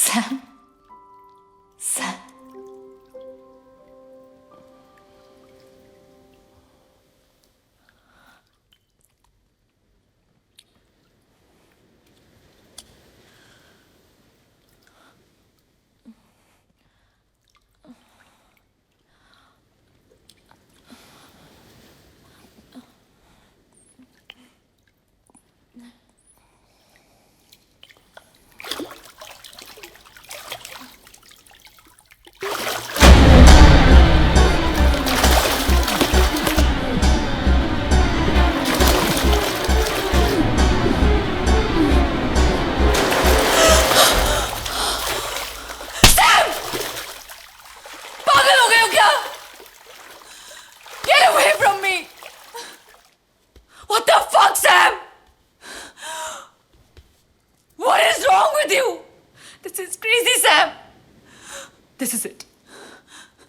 Sam, Sam, पागल हो गए हो क्या? Get away from me! What the fuck, Sam? What is wrong with you? This is crazy, Sam. This is it.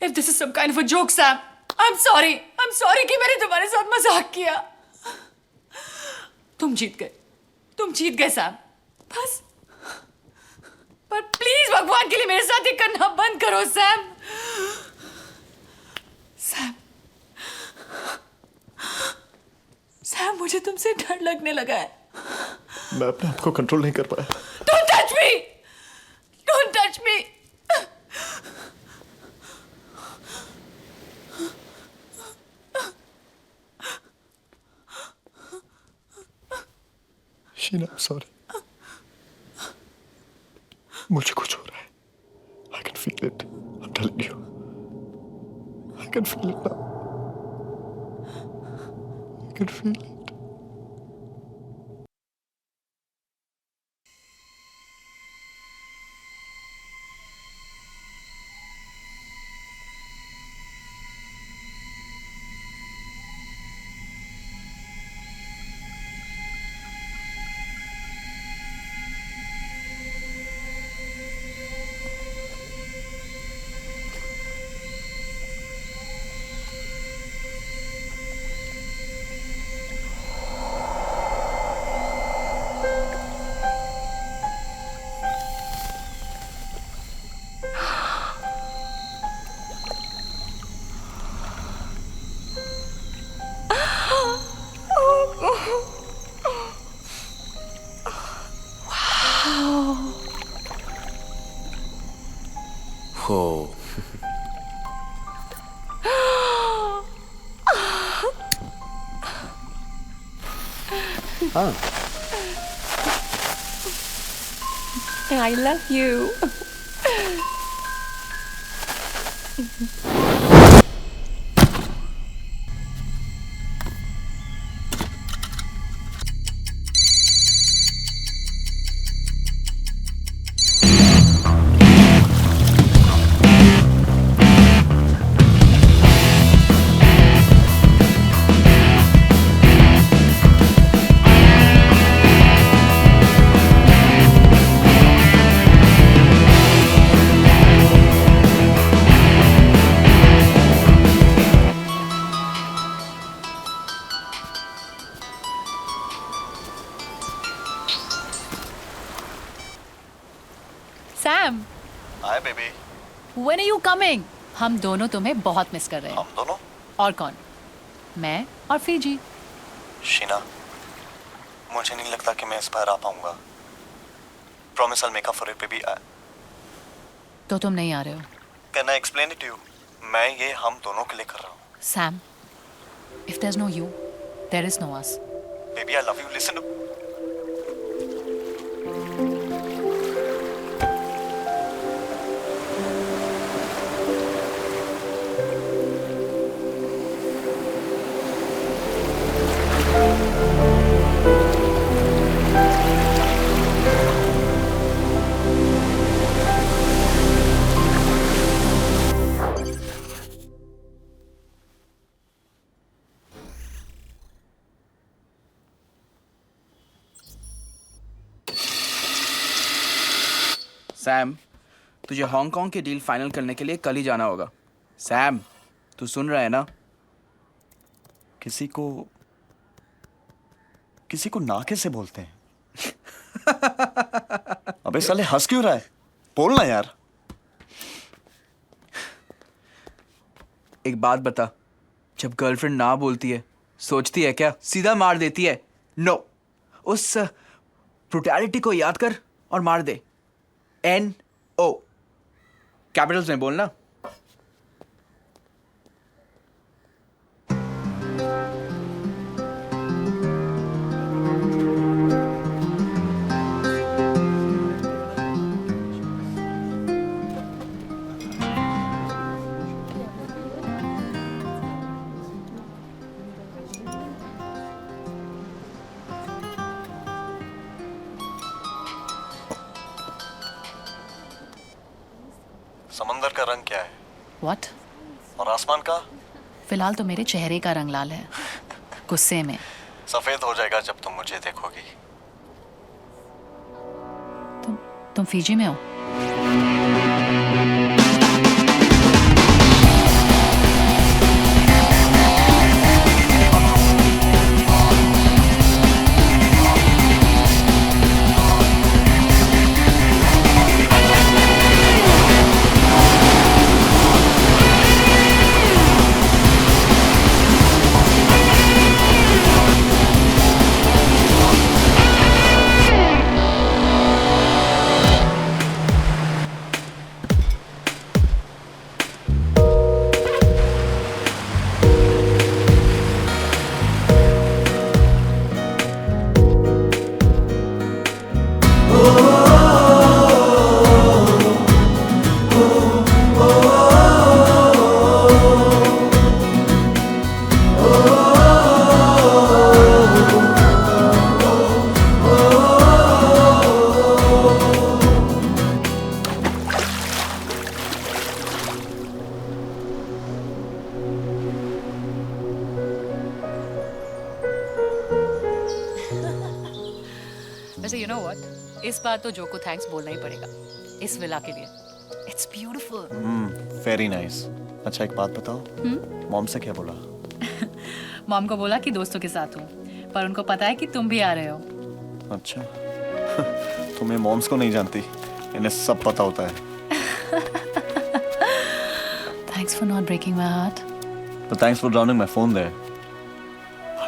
If this is some kind of a joke, Sam, I'm sorry. I'm sorry कि मैंने तुम्हारे साथ मजाक किया. तुम जीत गए. तुम जीत गए, सैम. बस. पर प्लीज भगवान के लिए मेरे साथ ये करना बंद करो, सैम. सैम. सैम, मुझे तुमसे डर लगने लगा है. मैं अपने आप को कंट्रोल नहीं कर पाया. Don't touch me! Don't touch me! Sheena, sorry. मुझे कुछ हो रहा है. I can feel it. I'm telling you. I can feel it now. I can feel it. हो. हाँ. I love you. Sam, Hi, baby. when are you coming? हम दोनों तुम्हें बहुत मिस कर रहे हैं. हम दोनों? और कौन? मैं और फीजी. शीना, मुझे नहीं लगता कि मैं इस बार आ पाऊंगा. Promise I'll make up for it, baby. तो तुम नहीं आ रहे हो. Can I explain it to you? मैं ये हम दोनों के लिए कर रहा हूँ. Sam, if there's no you, there is no us. Baby, I love you. Listen to. Sam, तुझे हांगकांग की डील फाइनल करने के लिए कल ही जाना होगा. सैम, तू सुन रहा है ना? किसी को ना कैसे बोलते हैं? अबे साले हंस क्यों रहा है? बोलना यार। एक बात बता, जब गर्लफ्रेंड ना बोलती है सोचती है क्या सीधा मार देती है? नो, उस ब्रुटैलिटी को याद कर और मार दे। NO, कैपिटल्स में बोलना। समंदर का रंग क्या है? व्हाट? और आसमान का? फिलहाल तो मेरे चेहरे का रंग लाल है, गुस्से में। सफेद हो जाएगा जब तुम मुझे देखोगी। तुम फीजी में हो? वैसे यू नो व्हाट, इस बार तो जो को थैंक्स बोलना ही पड़ेगा इस विला के लिए। It's beautiful. Very nice. अच्छा एक बात बताओ, मॉम से क्या बोला? मॉम को बोला कि दोस्तों के साथ हूँ, पर उनको पता है कि तुम भी आ रहे हो। अच्छा तुम्हें मॉम्स को नहीं जानती, इन्हें सब पता होता है। Thanks for not breaking my heart. But thanks for drowning my phone there.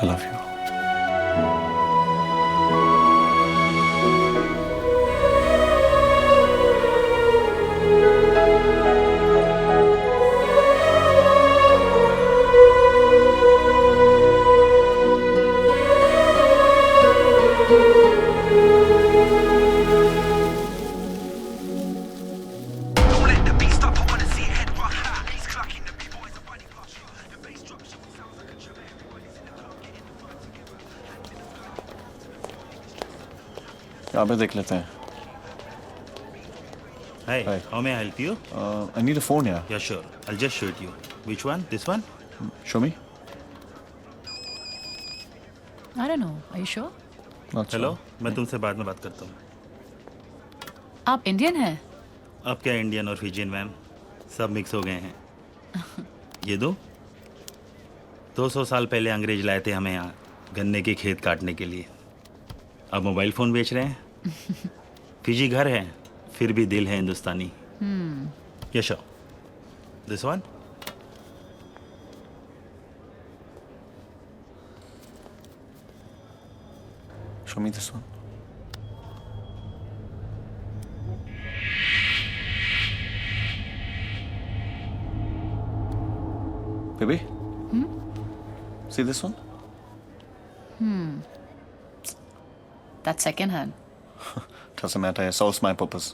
I love you. यहाँ पे देख लेते हैं। Hi, Hi. how may I help you? I need a phone here. Yeah, sure. I'll just show it you. Which one? This one? Show me. I don't know. Are you sure? Not hello, sure. मैं तुमसे बाद में बात करता हूँ। आप Indian हैं? अब क्या इंडियन और फिजियन मैम, सब मिक्स हो गए हैं। ये दो 200 साल पहले अंग्रेज लाए थे हमें यहाँ गन्ने के खेत काटने के लिए। अब मोबाइल फ़ोन बेच रहे हैं। फिजी घर है, फिर भी दिल है हिंदुस्तानी। Yash, this one? Show me this one. Baby? See this one? That's second hand. Doesn't matter, it solves my purpose.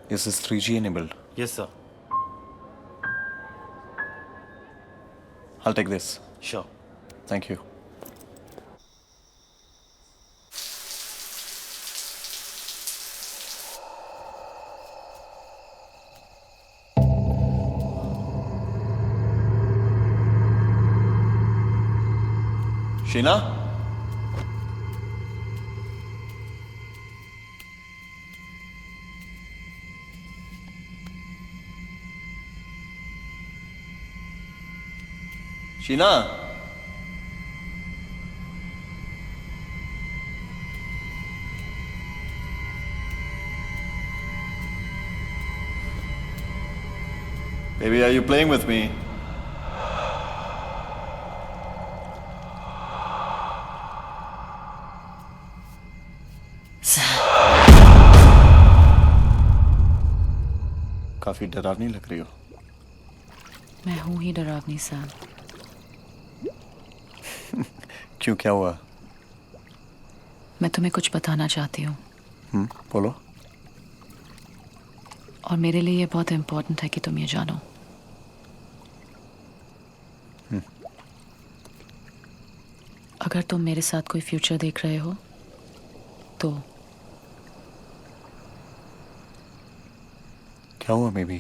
Is this 3G enabled? Yes sir, I'll take this. Sure. Thank you. Sheena? Sheena? Baby, are you playing with me? काफी डरावनी लग रही हो। मैं हूं ही डरावनी Sam. क्यों, क्या हुआ? मैं तुम्हें कुछ बताना चाहती हूँ बोलो। और मेरे लिए ये बहुत इम्पोर्टेंट है कि तुम ये जानो। अगर तुम मेरे साथ कोई फ्यूचर देख रहे हो तो क्या हुआ बेबी?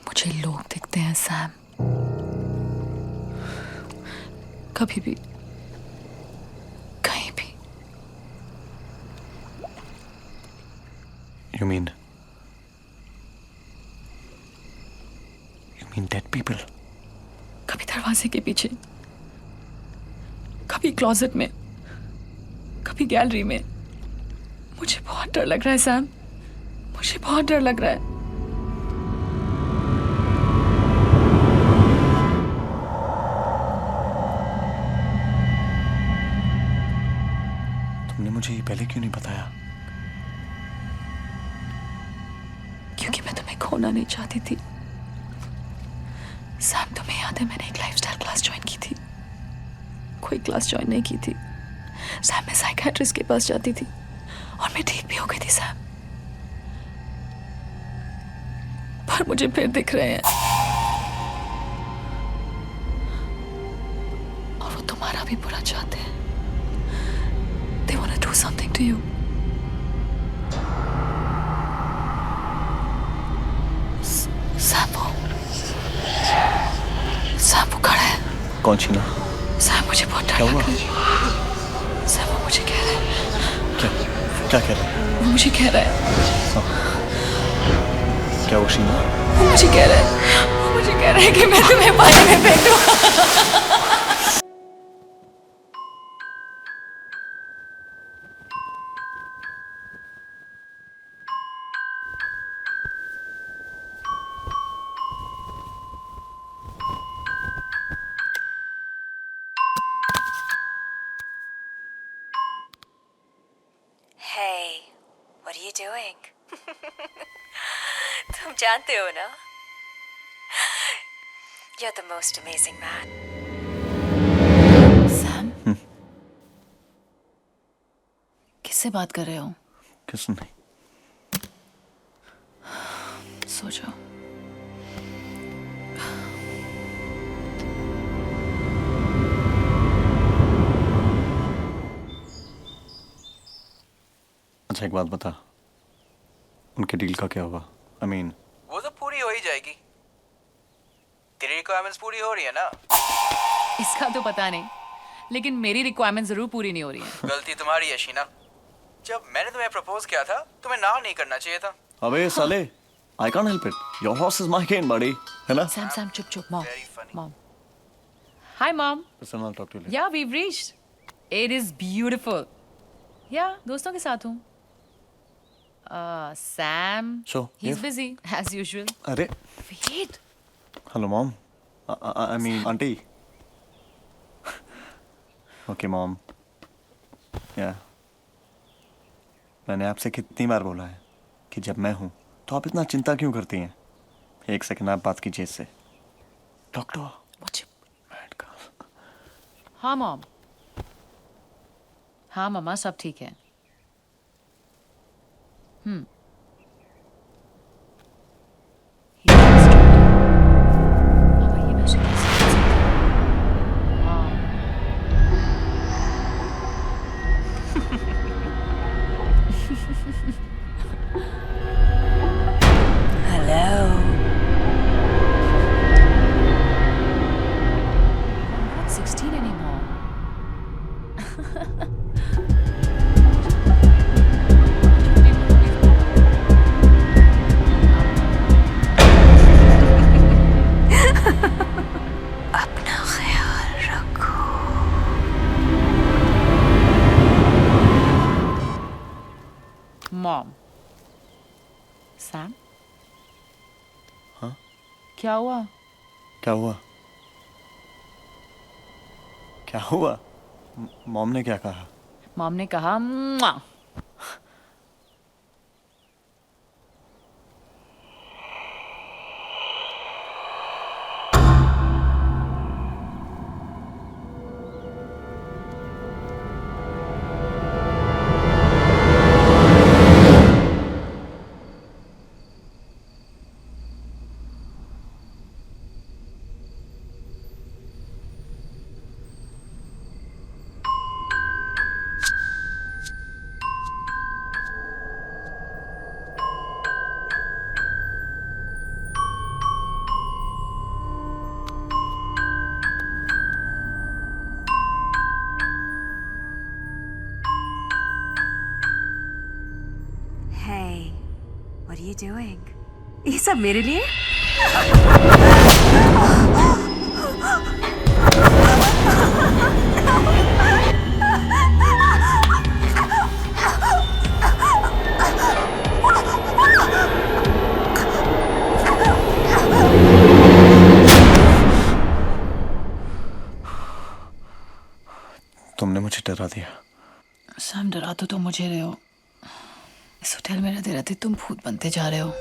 मुझे लोग दिखते हैं सैम, कभी भी कहीं भी। You mean dead people? कभी दरवाजे के पीछे, कभी क्लोजेट में, कभी गैलरी में। मुझे बहुत डर लग रहा है सैम, मुझे बहुत डर लग रहा है। तुमने मुझे ये पहले क्यों नहीं बताया? क्योंकि मैं तुम्हें खोना नहीं चाहती थी। सैम, तुम्हें याद है मैंने एक लाइफस्टाइल क्लास ज्वाइन की थी? कोई क्लास ज्वाइन नहीं की थी सैम। मैं साइकियाट्रिस्ट के पास जाती थी और मैं ठीक भी हो गई थी सैम। पर मुझे फिर दिख रहे हैं और वो तुम्हारा भी बुरा चाहते हैं। They want to do something to you. Sam वो खड़ा है। कौन छीना? सैम, मुझे बहुत डर क्या लग हुआ? रहा है। सैम, वो मुझे कह रहा है। क्या कह रहा है? वो मुझे कह रहा है। क्या वो शीना? वो मुझे कह रहा है। वो मुझे कह रहा है कि मैं तुम्हें पानी में फेंक दूं। Hey, what are you doing? तुम जानते हो ना? You're the most amazing man. Sam, किससे बात कर रहे हो? किस नहीं? सो जाओ। अच्छा, एक बात बता, उनके डील का क्या हुआ? I mean, वो तो पूरी हो ही जाएगी। तेरी रिक्वायरमेंट्स पूरी हो रही है ना? इसका तो पता नहीं, लेकिन मेरी रिक्वायरमेंट जरूर पूरी नहीं हो रही है। गलती तुम्हारी है शीना। जब मैंने तुम्हें प्रपोज किया था, तुम्हें ना नहीं करना चाहिए था। अबे साले, I can't help it. Your horse is my cane, buddy. है ना? सैम सैम, चुप चुप। Mom, Very funny. Mom. Hi mom. Listen, I'll talk to you later. या we've reached. It is beautiful. या दोस्तों के साथ हूँ। Sam. So, He's if- busy as usual. अरे, Wait. hello mom. I mean auntie. Okay mom. Yeah. मैंने आपसे कितनी बार बोला है कि जब मैं हूँ तो आप इतना चिंता क्यों करती हैं? एक सेकंड आप बात कीजिए इससे। डॉक्टर। Watch it. हाँ मॉम। हाँ मम्मा, सब ठीक है। He is struggling. पापा, ये मैं उसे कैसे बता सकती हूँ? Mom. Hello. I'm not 16 anymore. अपना ख्याल रखो। मॉम। सैम? हाँ? क्या हुआ? क्या हुआ? क्या हुआ? मॉम ने क्या कहा? मॉम ने कहा "म्वा"। Hey, what are you doing? ये सब मेरे लिए? तुमने मुझे डरा दिया। सैम, डरा तो तुम मुझे रहे हो। इस होटल में रहते रहते तुम भूत बनते जा रहे हो।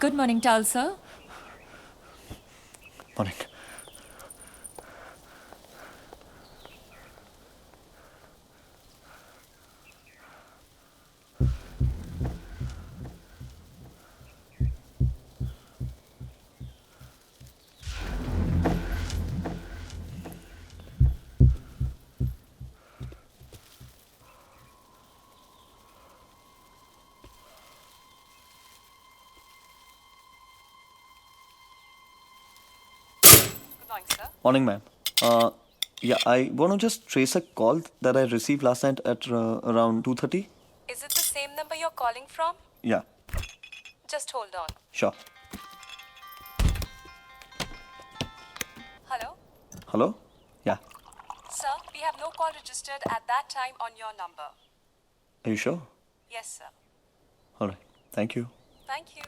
Good morning, Tulsa. Morning. Morning, ma'am. Yeah, I want to just trace a call that I received last night at around 2:30. Is it the same number you're calling from? Yeah, Just hold on. sure. Hello? Hello? Yeah. Sir, we have no call registered at that time on your number. Are you sure? Yes, sir. All right. Thank you. Thank you.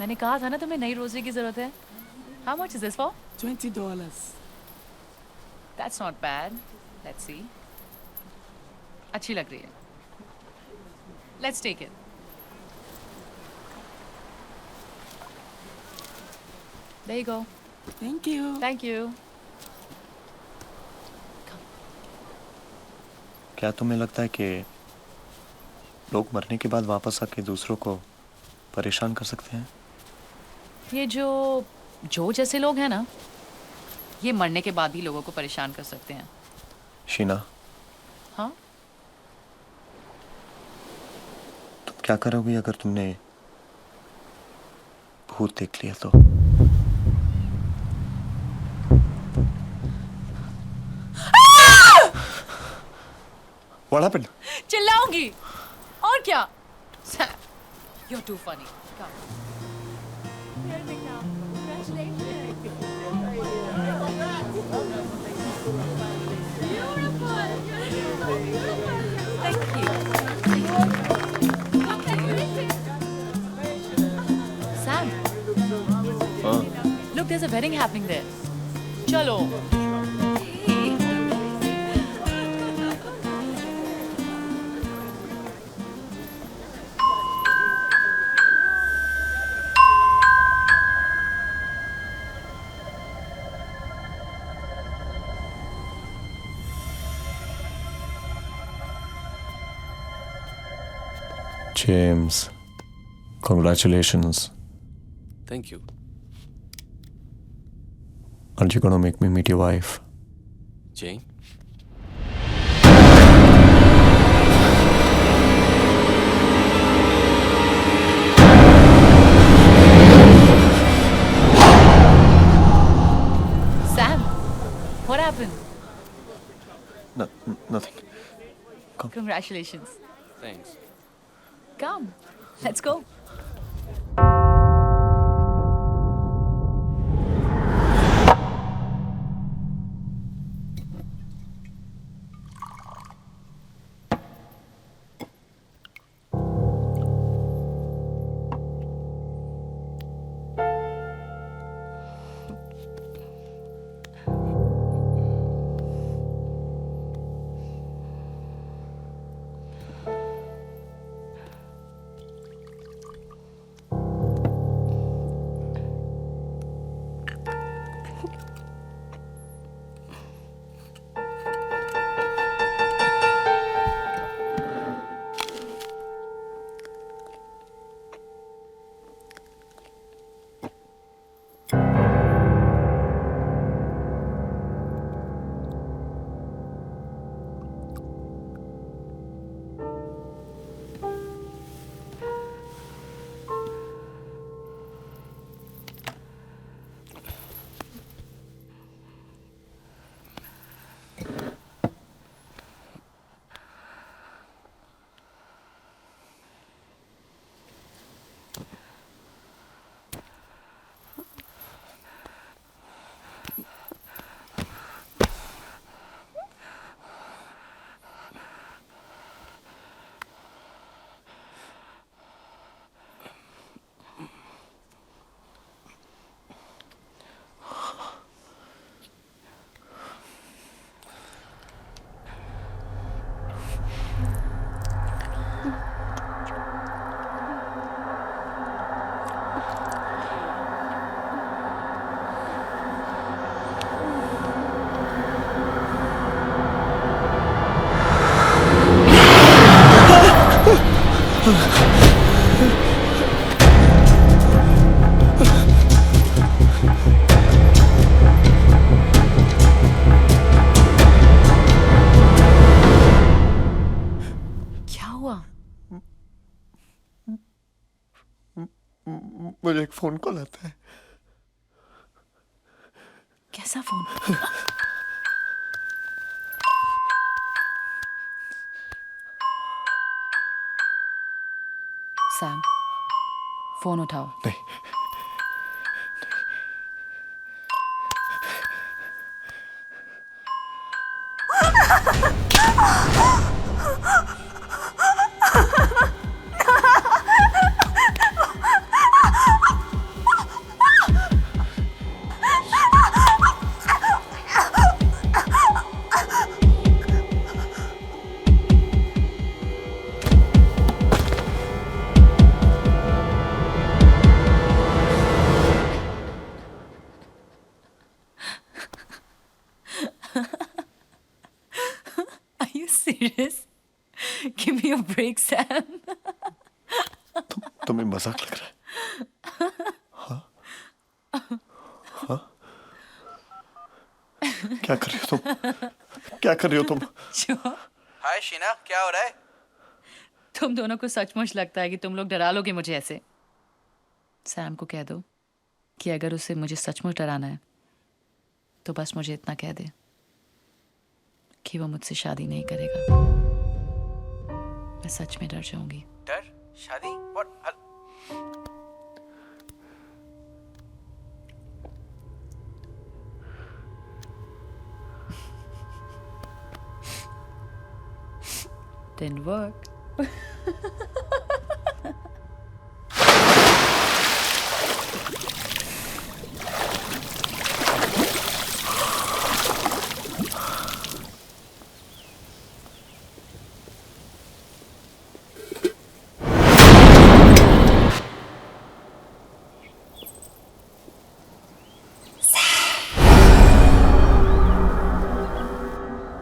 मैंने कहा था ना तुम्हें नई rosary की जरूरत है. How much is this for? $20. That's not bad. Let's see. अच्छी लग रही है. Let's take it. There you go. Thank you. Thank you. क्या तुम्हें लगता है कि लोग मरने के बाद वापस आके दूसरों को परेशान कर सकते हैं? ये जो जैसे लोग हैं ना, ये मरने के बाद भी लोगों को परेशान कर सकते हैं. शीना, हाँ? तुम क्या करोगी अगर तुमने भूत देख लिया तो? What happened? चिल्लाऊंगी. और क्या? Sam, you're too funny. Come. Thank you. Sam, हाँ, look, there's a wedding happening there. चलो. James, congratulations. Thank you. Aren't you gonna make me meet your wife? Jane? Sam, what happened? No, nothing. Congratulations. Thanks. Come, let's go. मुझे एक phone call आता है. कैसा phone? Sam, phone उठाओ. नहीं. serious? Give me a break, Sam. तुम्हें मजाक लग रहा है? हाँ? हाँ? क्या कर रही हो तुम? क्या कर रही हो तुम? Sure. हाय शीना, क्या हो रहा है? तुम दोनों को सचमुच लगता है कि तुम लोग डरा लोगे मुझे ऐसे। सैम को कह दो कि अगर उसे मुझे सचमुच डराना है तो बस मुझे इतना कह दे कि वो मुझसे शादी नहीं करेगा। मैं सच में डर जाऊंगी। डर? शादी? What? Didn't work.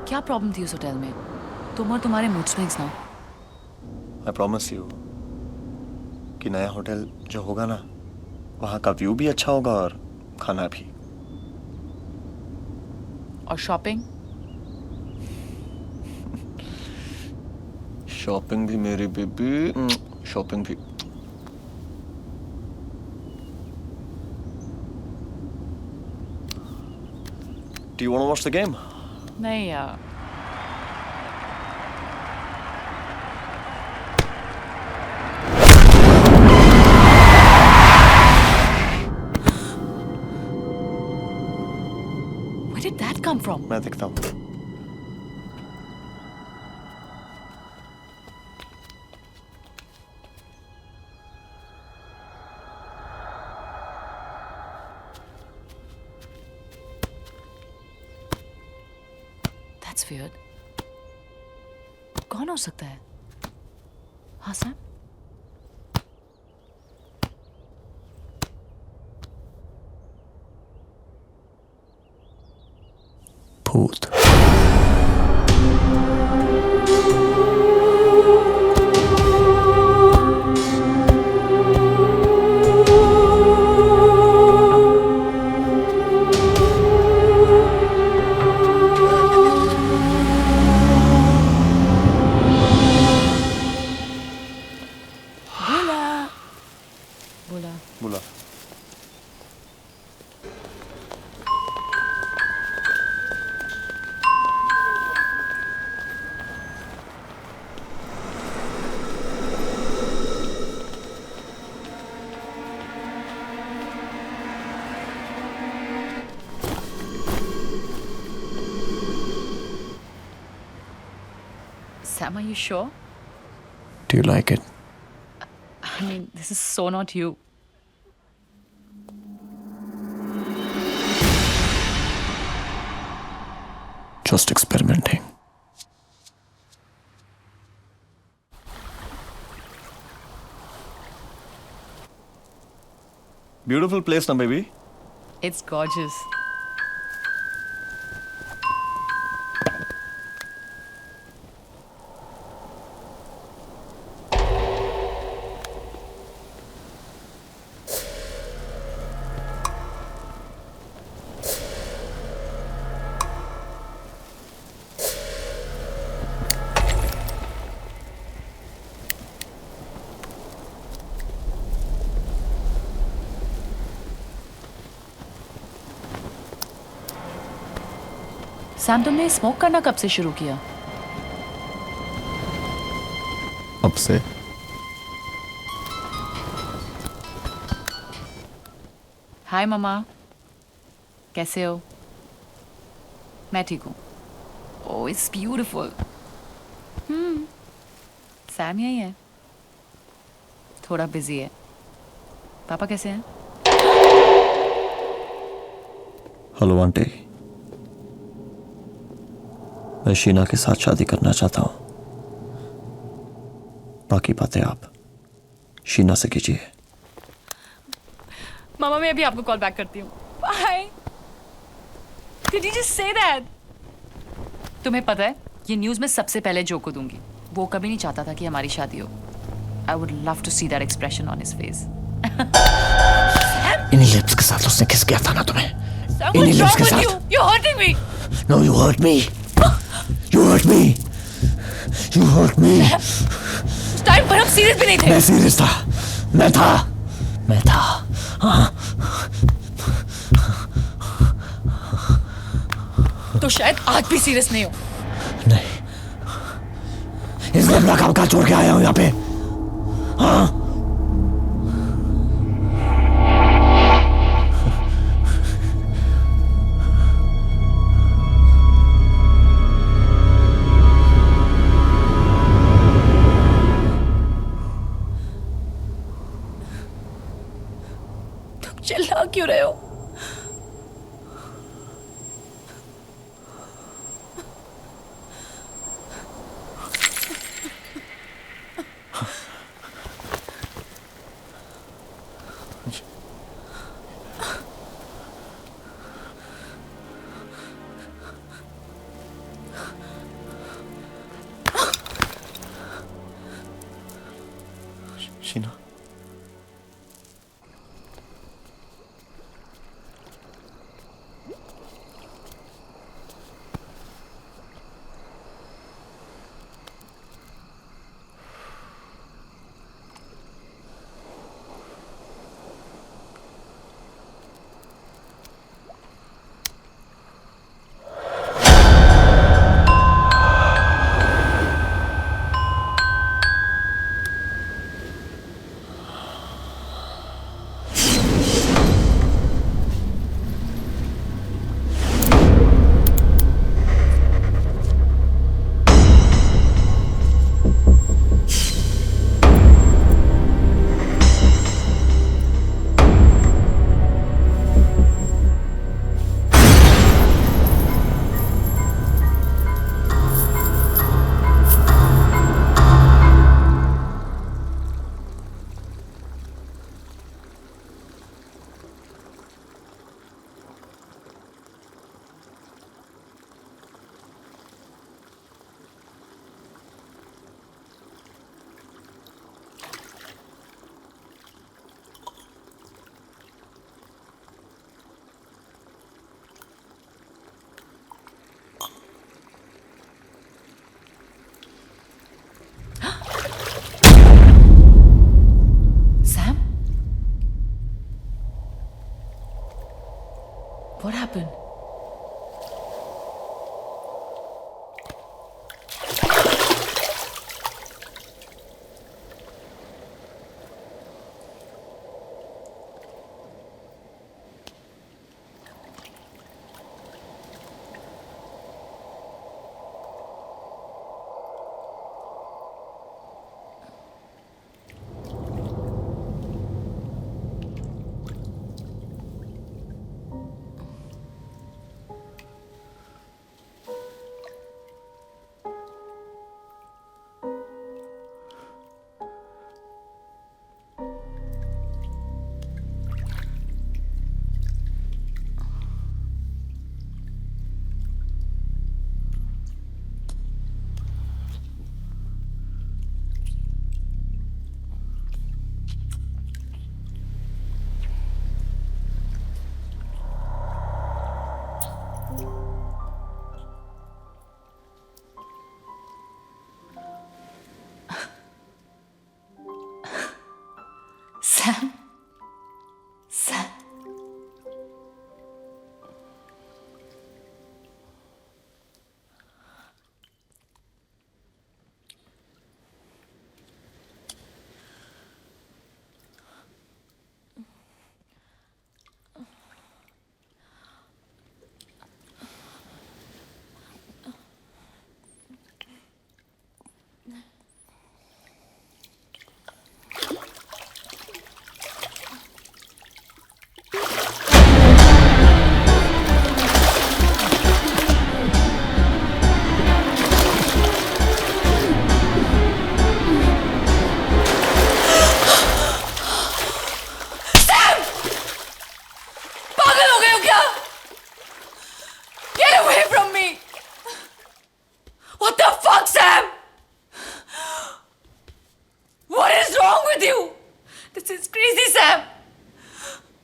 क्या प्रॉब्लम थी उस होटल में? तुम और तुम्हारे मूड स्विंग्स ना। I promise you कि नया होटल जो होगा ना, वहाँ का व्यू भी अच्छा होगा और खाना भी। और शॉपिंग? शॉपिंग भी मेरी बेबी, शॉपिंग भी। Do you want to watch the game? नहीं यार। Where did that come from? मैं देखता हूँ। That's weird. कौन हो सकता है? हाँ सैम? भूत। बोला। बोला। Sam, are you sure? Do you like it? I mean, this is so not you. Just experimenting. Beautiful place, na baby. It's gorgeous. Sam, तुमने स्मोक करना कब से शुरू किया? अब से। हाय ममा, कैसे हो? मैं ठीक हूँ। ओह, इट्स ब्यूटीफुल। सैम यही है, थोड़ा बिजी है। पापा कैसे हैं? हेलो आंटी, मैं शीना के साथ शादी करना चाहता हूँ। बाकी बातें आप शीना से कीजिए। मामा, मैं अभी आपको कॉल बैक करती हूँ। Bye. Did you just say that? तुम्हें पता है ये न्यूज़ मैं सबसे पहले जो को दूंगी. वो कभी नहीं चाहता था कि हमारी शादी हो. I would love to see that expression on his face. इन्हीं लिप्स के साथ उसने किस किया था ना तुम्हें? Sam, इन्हीं what's लिप्स wrong के with साथ. you? You're hurting me. No, you hurt me. You hurt me. You hurt me. उस टाइम पर हम सीरियस भी नहीं थे. मैं सीरियस था. मैं था. हाँ. तो शायद आज भी सीरियस नहीं हो. नहीं. इसलिए अपना काम काज छोड़ के आया हूँ यहाँ पे. हाँ. तुम चिल्ला क्यों रहे हो? Sheena. What happened?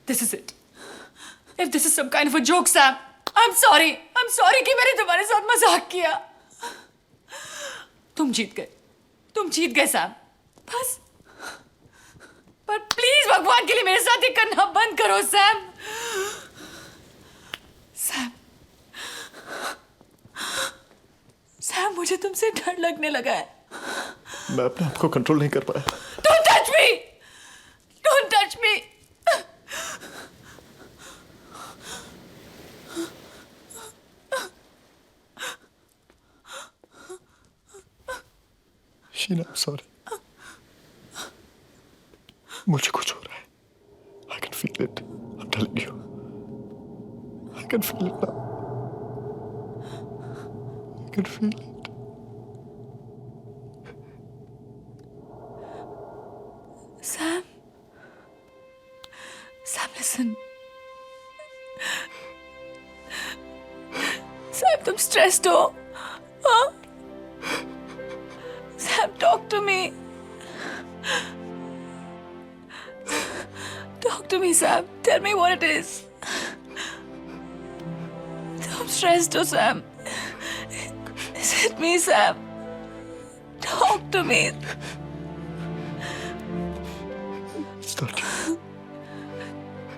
This is it. If this is some kind of a joke, Sam, I'm sorry. I'm sorry कि मैंने तुम्हारे साथ मजाक किया. तुम जीत गए सैम. बस. पर प्लीज भगवान के लिए मेरे साथ ये करना बंद करो सैम. सैम मुझे तुमसे डर लगने लगा है. मैं अपने आप को कंट्रोल नहीं कर पाया. Don't touch me! Don't touch me! Sheena, I'm sorry. मुझे कुछ हो रहा है. I can feel it. I'm telling you. I can feel it now. I can feel it. Sam, listen. Sam, तुम stressed हो? हाँ? Sam, talk to me. Talk to me, Sam. Tell me what it is. I'm stressed, oh, Sam. Is it me, Sam? Talk to me. It's not you.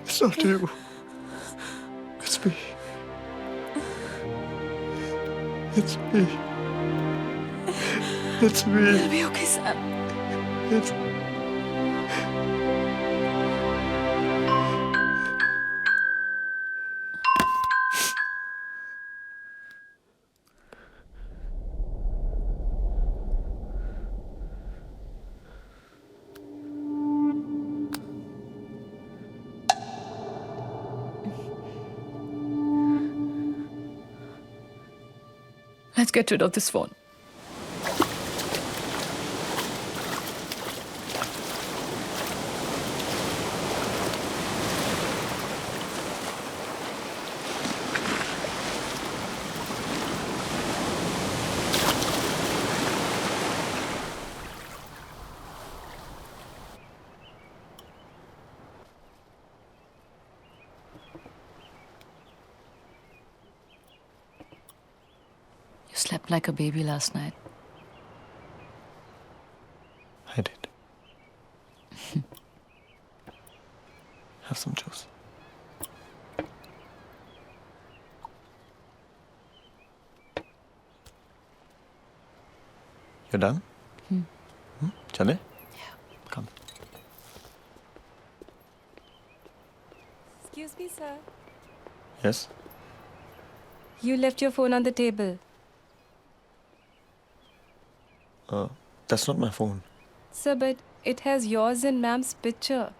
It's not you. It's me. It's me. It's me. It'll be okay, Sam. It's Let's get rid of this phone. You slept like a baby last night. I did. Have some juice. You're done? Chale? Yeah. Come. Excuse me, sir. Yes? You left your phone on the table. That's not my phone. Sir, but it has yours and ma'am's picture.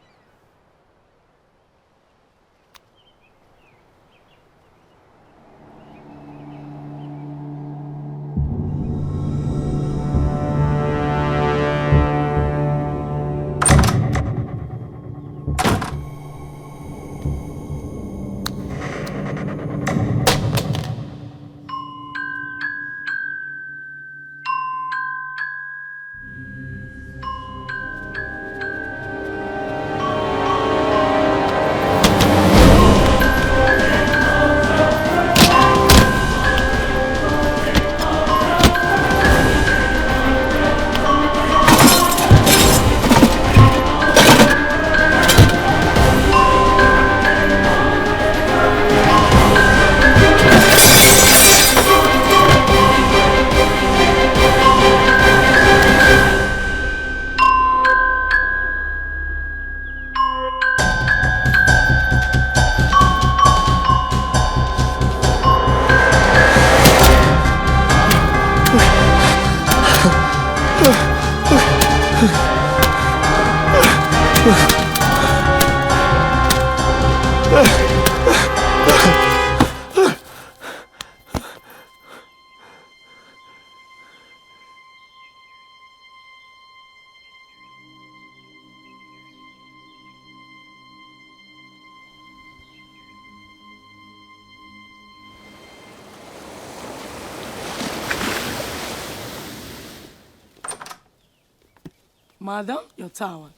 Madam, your towel.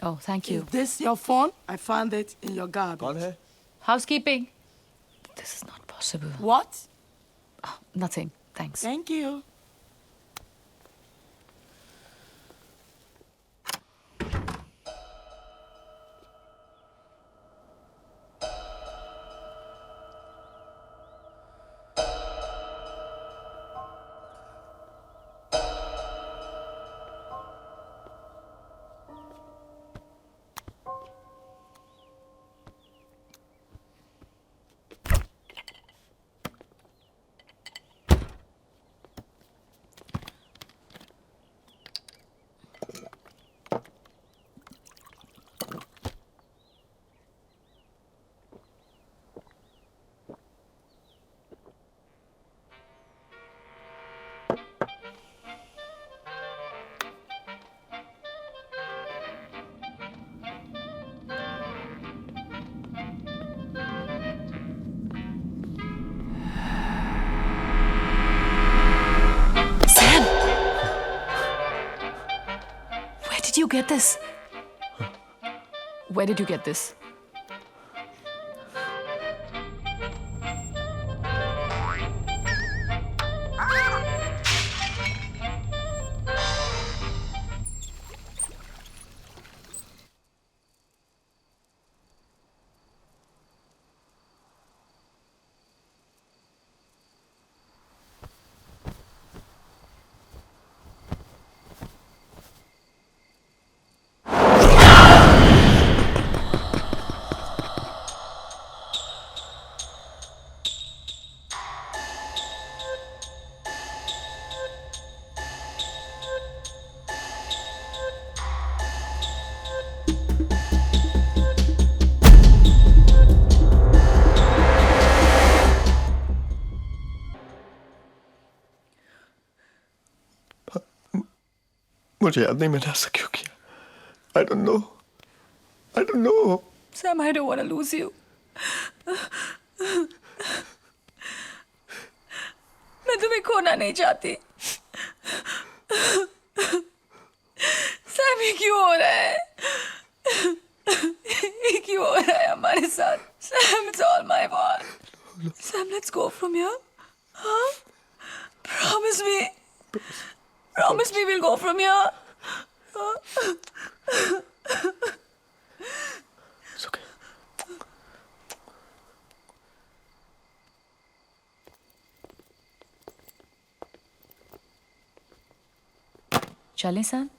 Oh, thank you. Is this your phone? I found it in your garbage. कौन है? Housekeeping. This is not possible. What? Oh, nothing. Thanks. Thank you. Sam! Where did you get this? Where did you get this? मुझे याद नहीं मैंने ऐसा क्यों किया. I don't know. I don't know. Sam, I don't want to lose you. मैं तुम्हें खोना नहीं चाहती. Sam, ये क्यों हो रहा है? ये क्यों हो रहा है हमारे साथ? Sam, it's all my fault. Sam, let's go from here. Huh? Promise me. Promise me we'll go from here. It's okay. चलें सैम?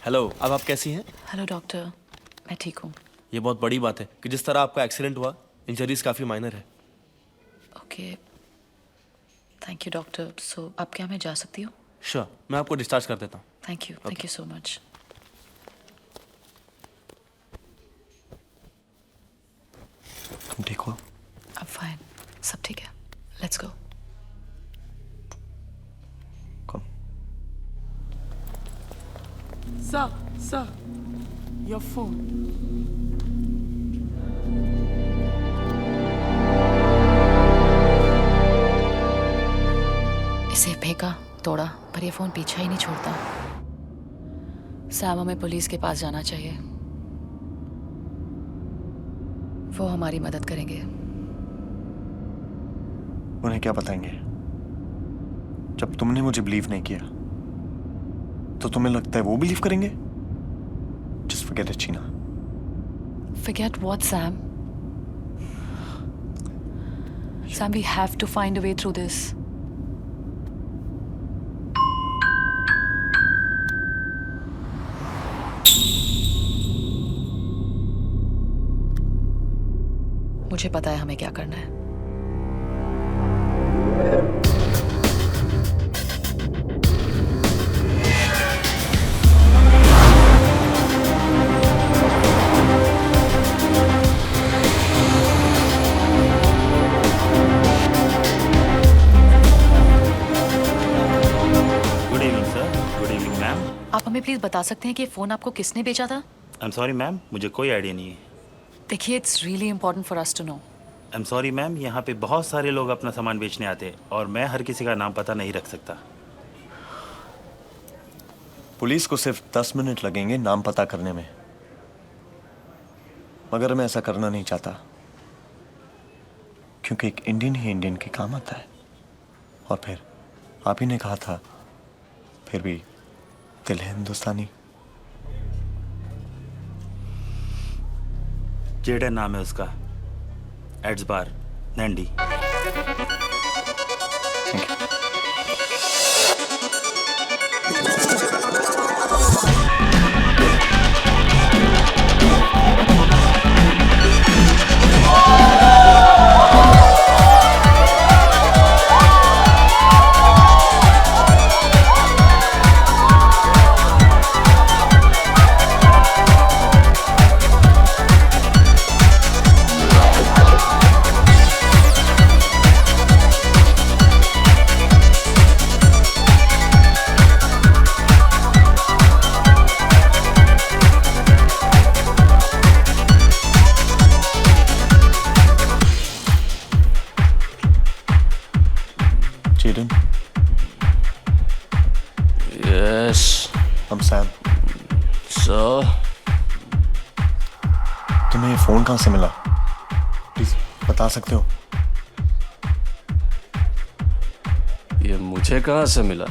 हेलो, अब आप कैसी हैं? हेलो डॉक्टर, मैं ठीक हूँ. ये बहुत बड़ी बात है कि जिस तरह आपका एक्सीडेंट हुआ, इंजरीज काफ़ी माइनर है. Okay, thank you doctor. So अब क्या मैं जा सकती हूँ? श्योर, मैं आपको डिस्चार्ज कर देता हूँ. Thank you so much. तुम ठीक हो? अब फाइन, सब ठीक है. Let's go. Come. Sir, your phone. इसे फेंका, तोड़ा, पर ये फोन पीछा ही नहीं छोड़ता. सैम, हमें पुलिस के पास जाना चाहिए. वो हमारी मदद करेंगे. उन्हें क्या बताएंगे? जब तुमने मुझे बिलीव नहीं किया तो तुम्हें लगता है वो बिलीव करेंगे? Just forget it Sheena. Forget what, Sam? Sam, we have to find a way through this. मुझे पता है हमें क्या करना है. Good evening sir. Good evening ma'am. आप हमें प्लीज बता सकते हैं कि ये फोन आपको किसने बेचा था? आई एम सॉरी मैम, मुझे कोई आइडिया नहीं है. देखिए, it's really important for us to know. I am sorry ma'am, यहाँ पे बहुत सारे लोग अपना सामान बेचने आते हैं और मैं हर किसी का नाम पता नहीं रख सकता. पुलिस को सिर्फ 10 मिनट लगेंगे नाम पता करने में, मगर मैं ऐसा करना नहीं चाहता क्योंकि एक इंडियन ही इंडियन के काम आता है. और फिर आप ही ने कहा था, फिर भी दिल है हिंदुस्तानी. जेडन नाम है उसका. एड्स बार, नैंडी. Jaden, Yes. I'm Sam. So, तुम्हें ये फोन कहाँ से मिला? प्लीज बता सकते हो? ये मुझे कहाँ से मिला?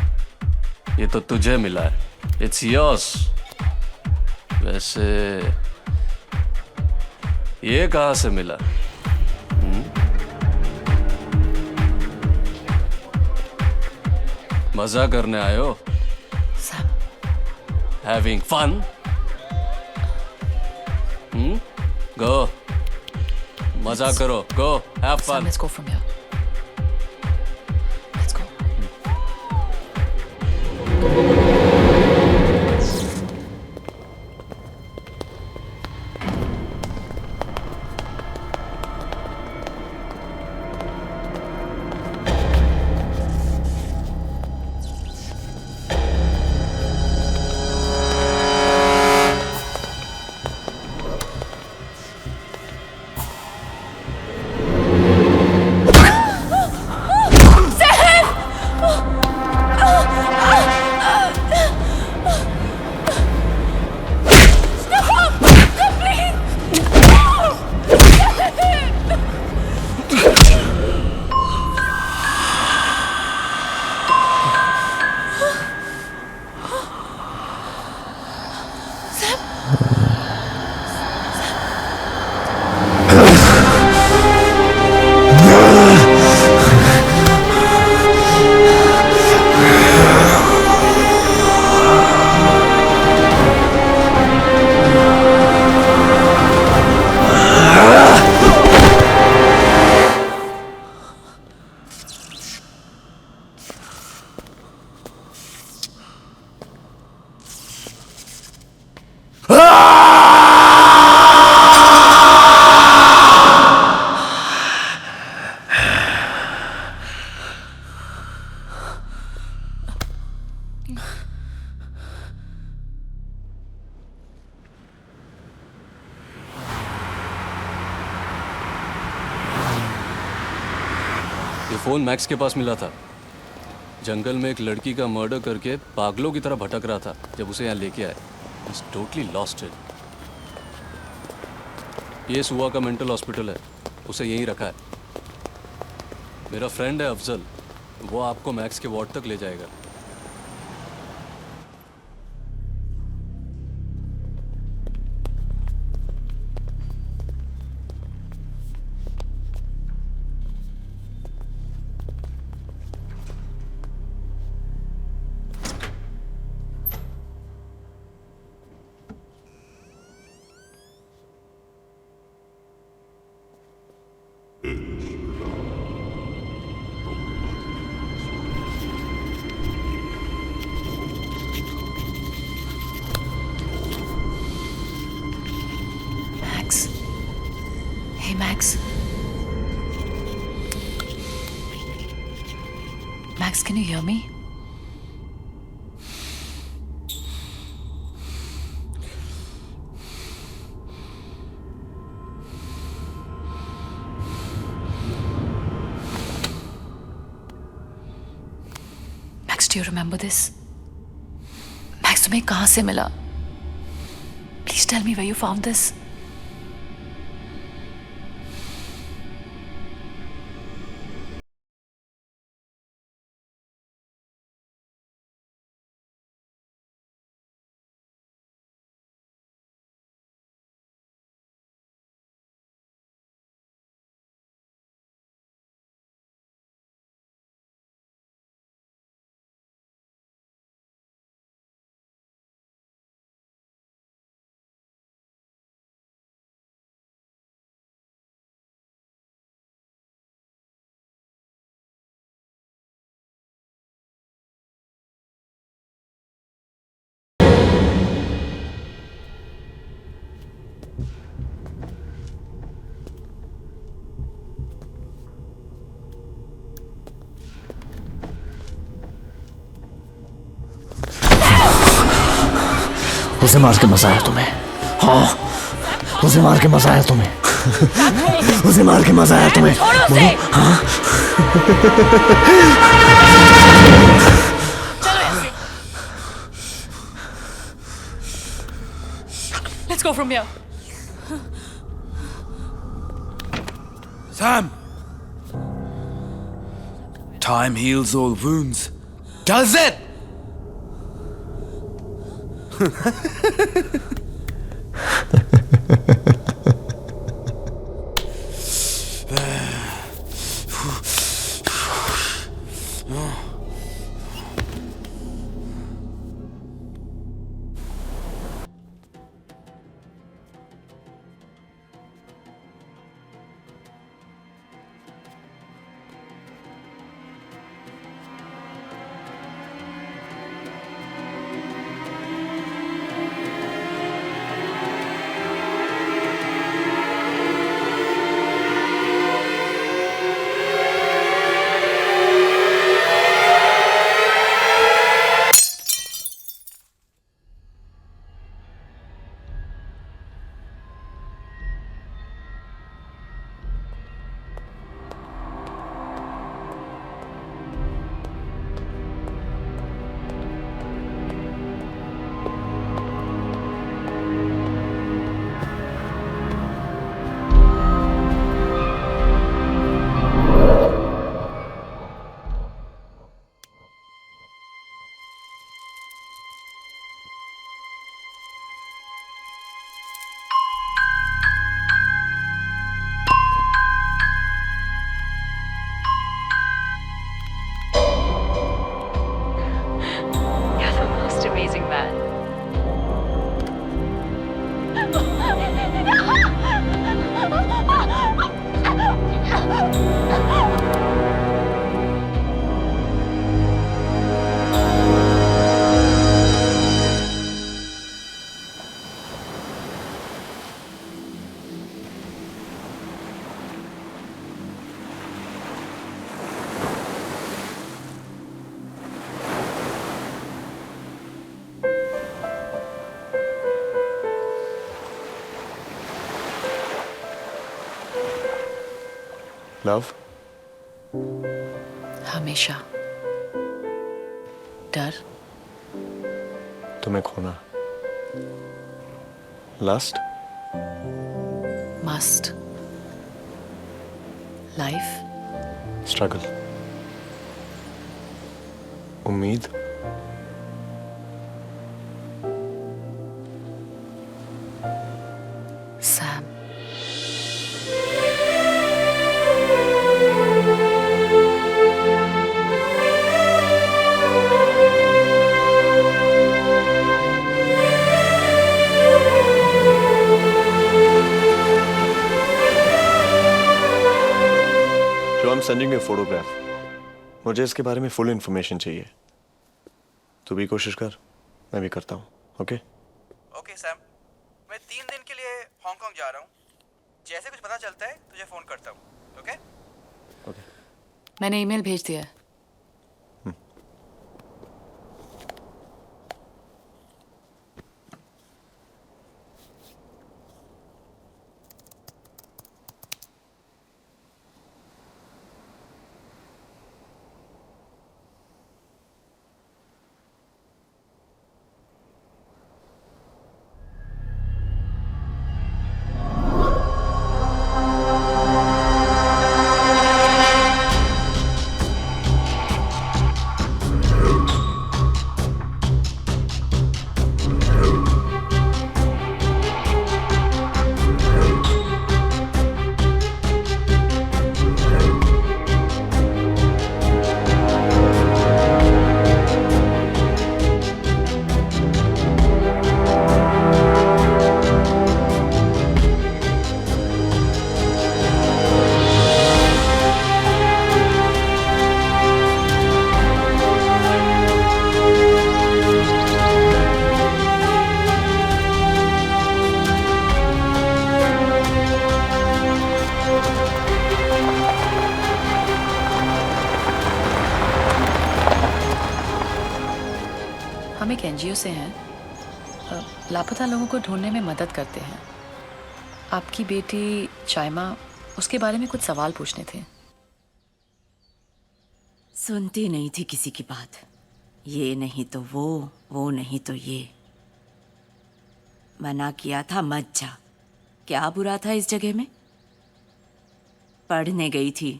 ये तो तुझे मिला है. It's yours. वैसे ये कहाँ से मिला? मजा करने आए हो? Sam, Having fun? Go. मजा करो. Go. Have Sam, fun. let's go from here. Let's go. ये फ़ोन मैक्स के पास मिला था। जंगल में एक लड़की का मर्डर करके पागलों की तरह भटक रहा था जब उसे यहाँ लेके आए। He's totally lost it. ये सुआ का मेंटल हॉस्पिटल है, उसे यहीं रखा है। मेरा फ्रेंड है अफजल, वो आपको मैक्स के वार्ड तक ले जाएगा। Max. Hey, Max. Max, can you hear me? Max, do you remember this? Max, तुम्हें कहाँ से मिला? Please tell me where you found this. उसे मार के मजा आया तुम्हें? हाँ, उसे मार के मजा आया तुम्हें? उसे मार के मजा आया तुम्हें? बोलो, हाँ? Let's go from here. Sam! Time heals all wounds. Does it? Love? हमेशा डर, तुम्हें खोना, लास्ट, मस्ट, लाइफ, स्ट्रगल, उम्मीद, सैम। जो I'm sending you a photograph. मुझे इसके बारे में फुल इंफॉर्मेशन चाहिए। तू भी कोशिश कर, मैं भी करता हूँ। ओके? ओके सैम, मैं 3 दिन के लिए हांगकांग जा रहा हूँ। जैसे कुछ पता चलता है तुझे फोन करता हूँ। ओके? ओके। मैंने ईमेल भेज दिया है। हम एक एनजीओ से हैं, लापता लोगों को ढूंढने में मदद करते हैं। आपकी बेटी चाइमा, उसके बारे में कुछ सवाल पूछने थे। सुनती नहीं थी किसी की बात। ये नहीं तो वो नहीं तो ये। मना किया था मत जा। क्या बुरा था इस जगह में? पढ़ने गई थी,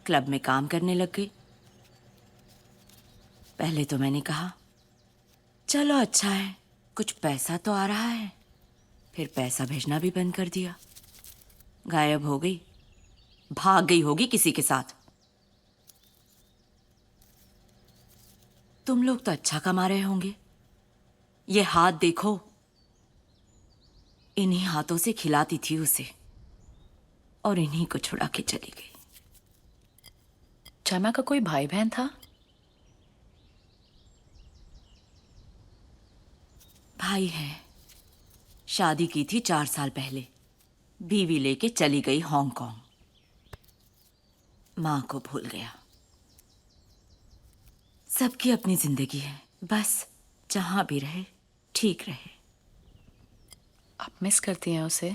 क्लब में काम करने लग गई। पहले तो मैंने कहा चलो अच्छा है, कुछ पैसा तो आ रहा है। फिर पैसा भेजना भी बंद कर दिया। गायब हो गई, भाग गई होगी किसी के साथ। तुम लोग तो अच्छा कमा रहे होंगे। ये हाथ देखो, इन्हीं हाथों से खिलाती थी उसे और इन्हीं को छुड़ा के चली गई। चाइमा का कोई भाई बहन था? भाई है, शादी की थी 4 साल पहले। बीवी लेके चली गई हांगकांग। माँ को भूल गया। सबकी अपनी जिंदगी है, बस जहां भी रहे ठीक रहे। आप मिस करती हैं उसे?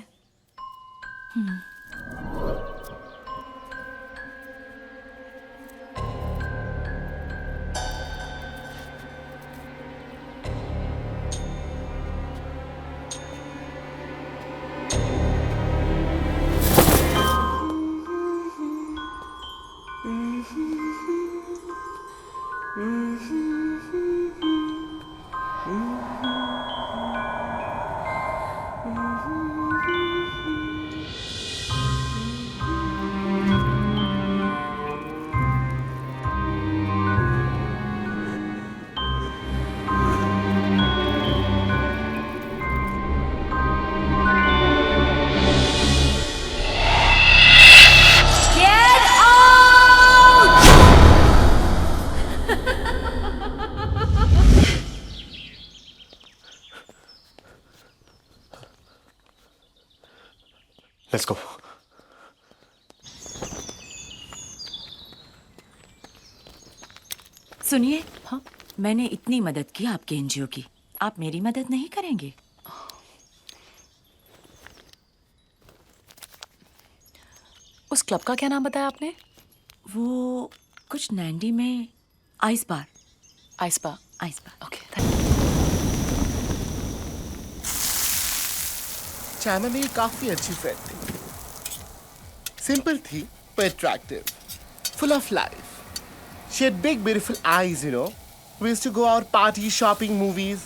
Let's go. सुनिए, हाँ, मैंने इतनी मदद की आपके एनजीओ की, आप मेरी मदद नहीं करेंगे? उस क्लब का क्या नाम बताया आपने? वो कुछ 90 में आइस बार। आइस बार। आइस बार। ओके। चाइना मेरी काफी अच्छी फ्रेंड थी। सिंपल थी पर attractive, full of life. She had big beautiful eyes, you know. We used to go out party, shopping, movies.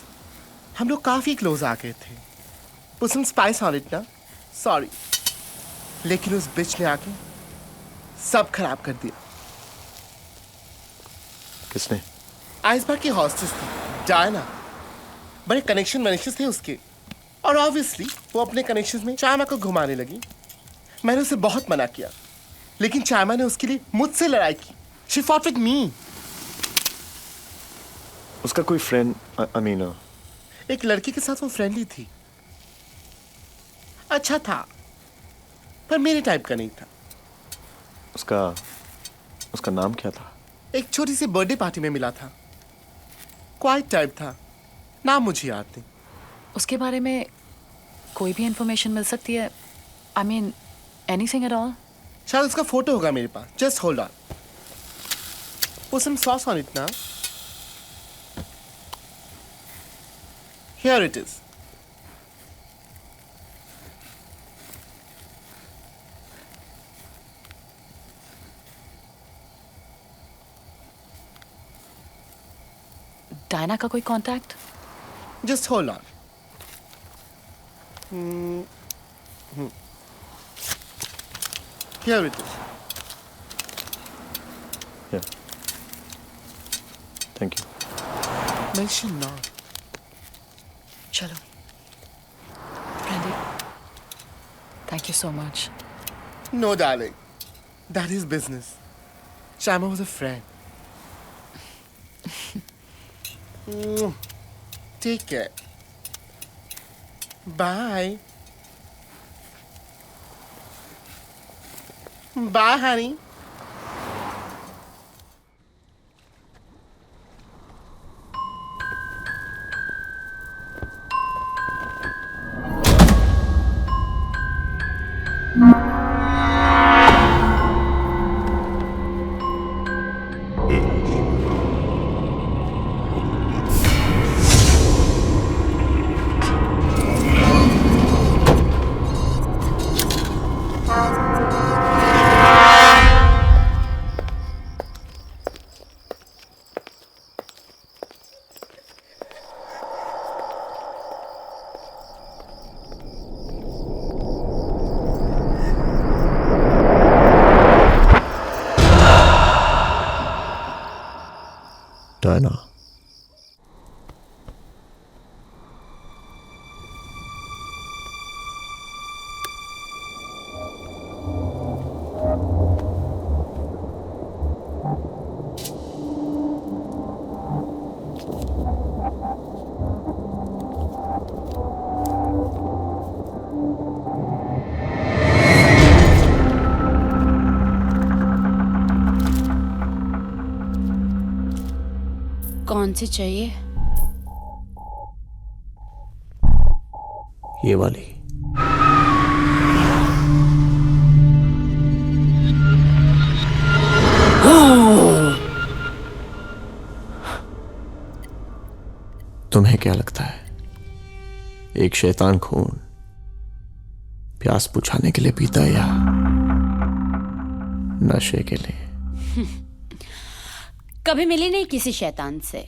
हम लोग काफी क्लोज आ गए थे. Put some spice on it ना. Sorry. लेकिन उस बिच ने आके सब खराब कर दिया. किसने? आइसबार की हॉस्टेस थी, डायना. बड़े कनेक्शन थे उसके. और ऑब्वियसली वो अपने कनेक्शंस में चाइमा को घुमाने लगी. मैंने उसे बहुत मना किया, लेकिन चाइमा ने उसके लिए मुझसे लड़ाई की. She fought with me. उसका कोई फ्रेंड अमीना? एक लड़की के साथ वो फ्रेंडली थी. अच्छा था, पर मेरे टाइप का नहीं था. उसका नाम क्या था? एक छोटी सी बर्थडे पार्टी में मिला था. क्वाइट टाइप था. नाम मुझे याद नहीं. उसके बारे में कोई भी इंफॉर्मेशन मिल सकती है? I mean anything at all? शायद उसका फोटो होगा मेरे पास. Just hold on. Put some sauce on it now. Here it is. Diana का कोई contact? Just hold on. Here it is. Yeah. Thank you. Mention not. चलो Pradeep, thank you so much. No, darling. That is business. Shama was a friend. Take care. Bye. Bye, honey. Diana. कौन सी चाहिए? ये वाली. तुम्हें क्या लगता है एक शैतान खून प्यास बुझाने के लिए पीता है या नशे के लिए? कभी मिली नहीं किसी शैतान से.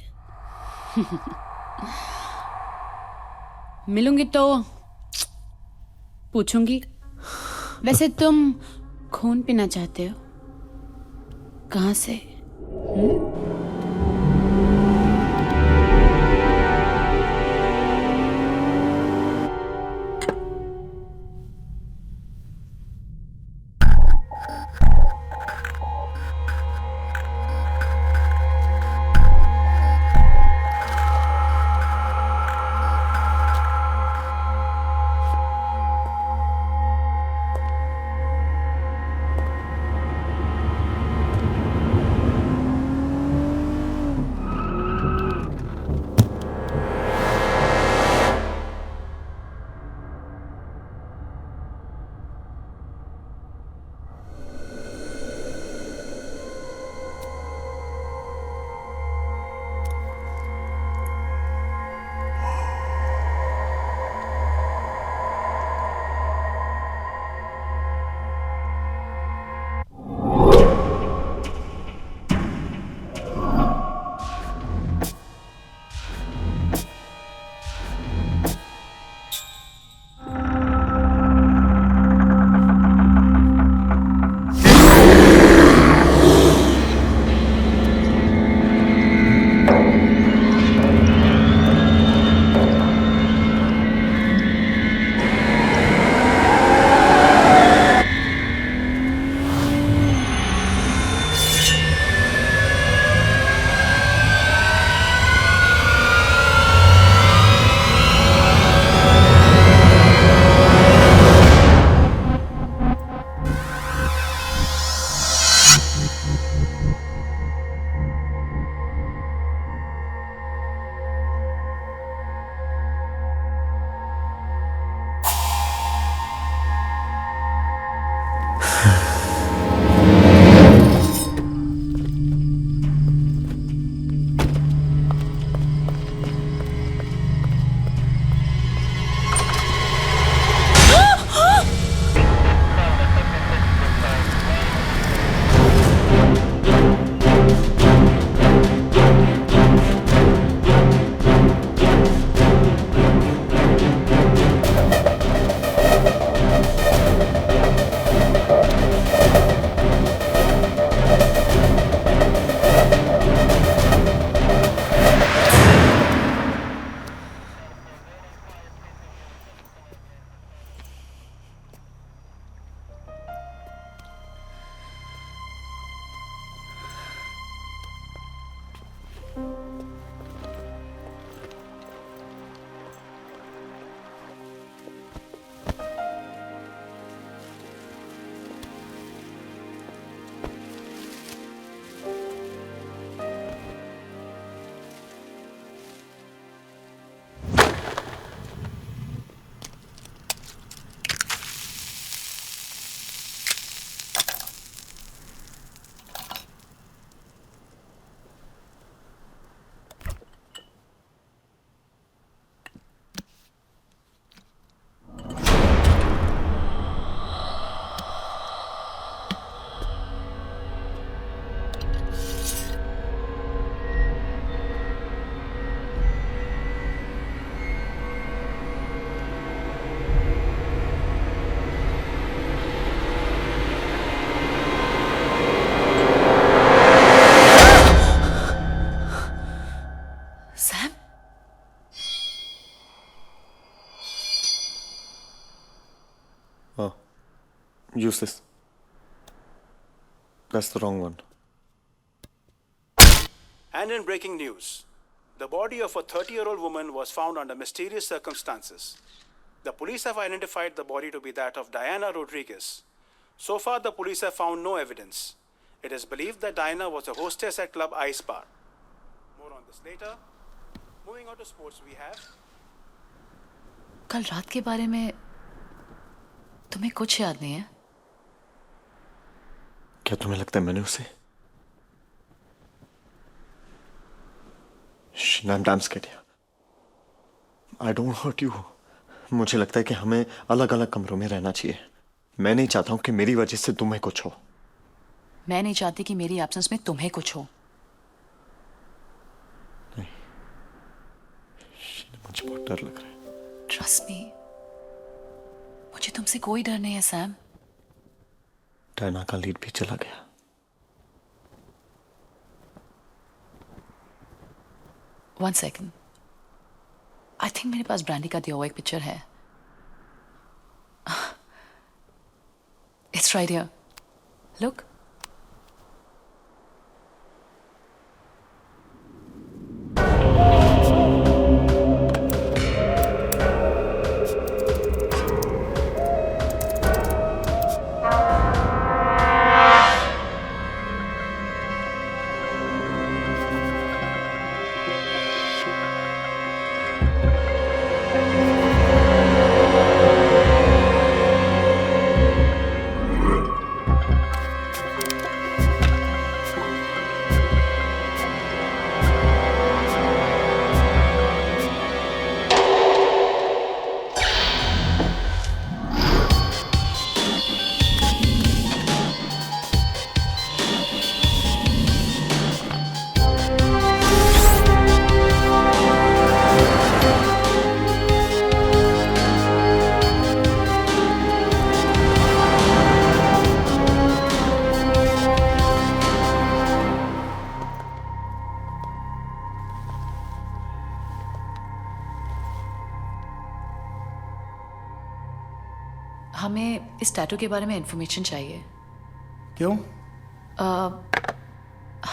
मिलूंगी तो पूछूंगी. वैसे तुम खून पीना चाहते हो? कहाँ से? Use this. That's the wrong one. And in breaking news, the body of a 30-year-old woman was found under mysterious circumstances. The police have identified the body to be that of Diana Rodriguez. So far, the police have found no evidence. It is believed that Diana was a hostess at Club Ice Bar. More on this later. Moving on to sports, we have... कल रात के बारे में तुम्हें कुछ याद नहीं है? क्या तुम्हें लगता है मैंने उसे? I'm damn scared. I don't hurt you. मुझे लगता है कि हमें अलग अलग कमरों में रहना चाहिए. मैं नहीं चाहता हूं कि मेरी वजह से तुम्हें कुछ हो. मैं नहीं चाहती कि मेरी एब्सेंस में तुम्हें कुछ हो. नहीं. मुझे बहुत डर लग रहा है. Trust me. मुझे तुमसे कोई डर नहीं है सैम. डायना का लीड भी चला गया. One second. I think मेरे पास ब्रांडी का दिया हुआ एक पिक्चर है. It's right here. Look. हमें इस टैटू के बारे में इंफॉर्मेशन चाहिए. क्यों?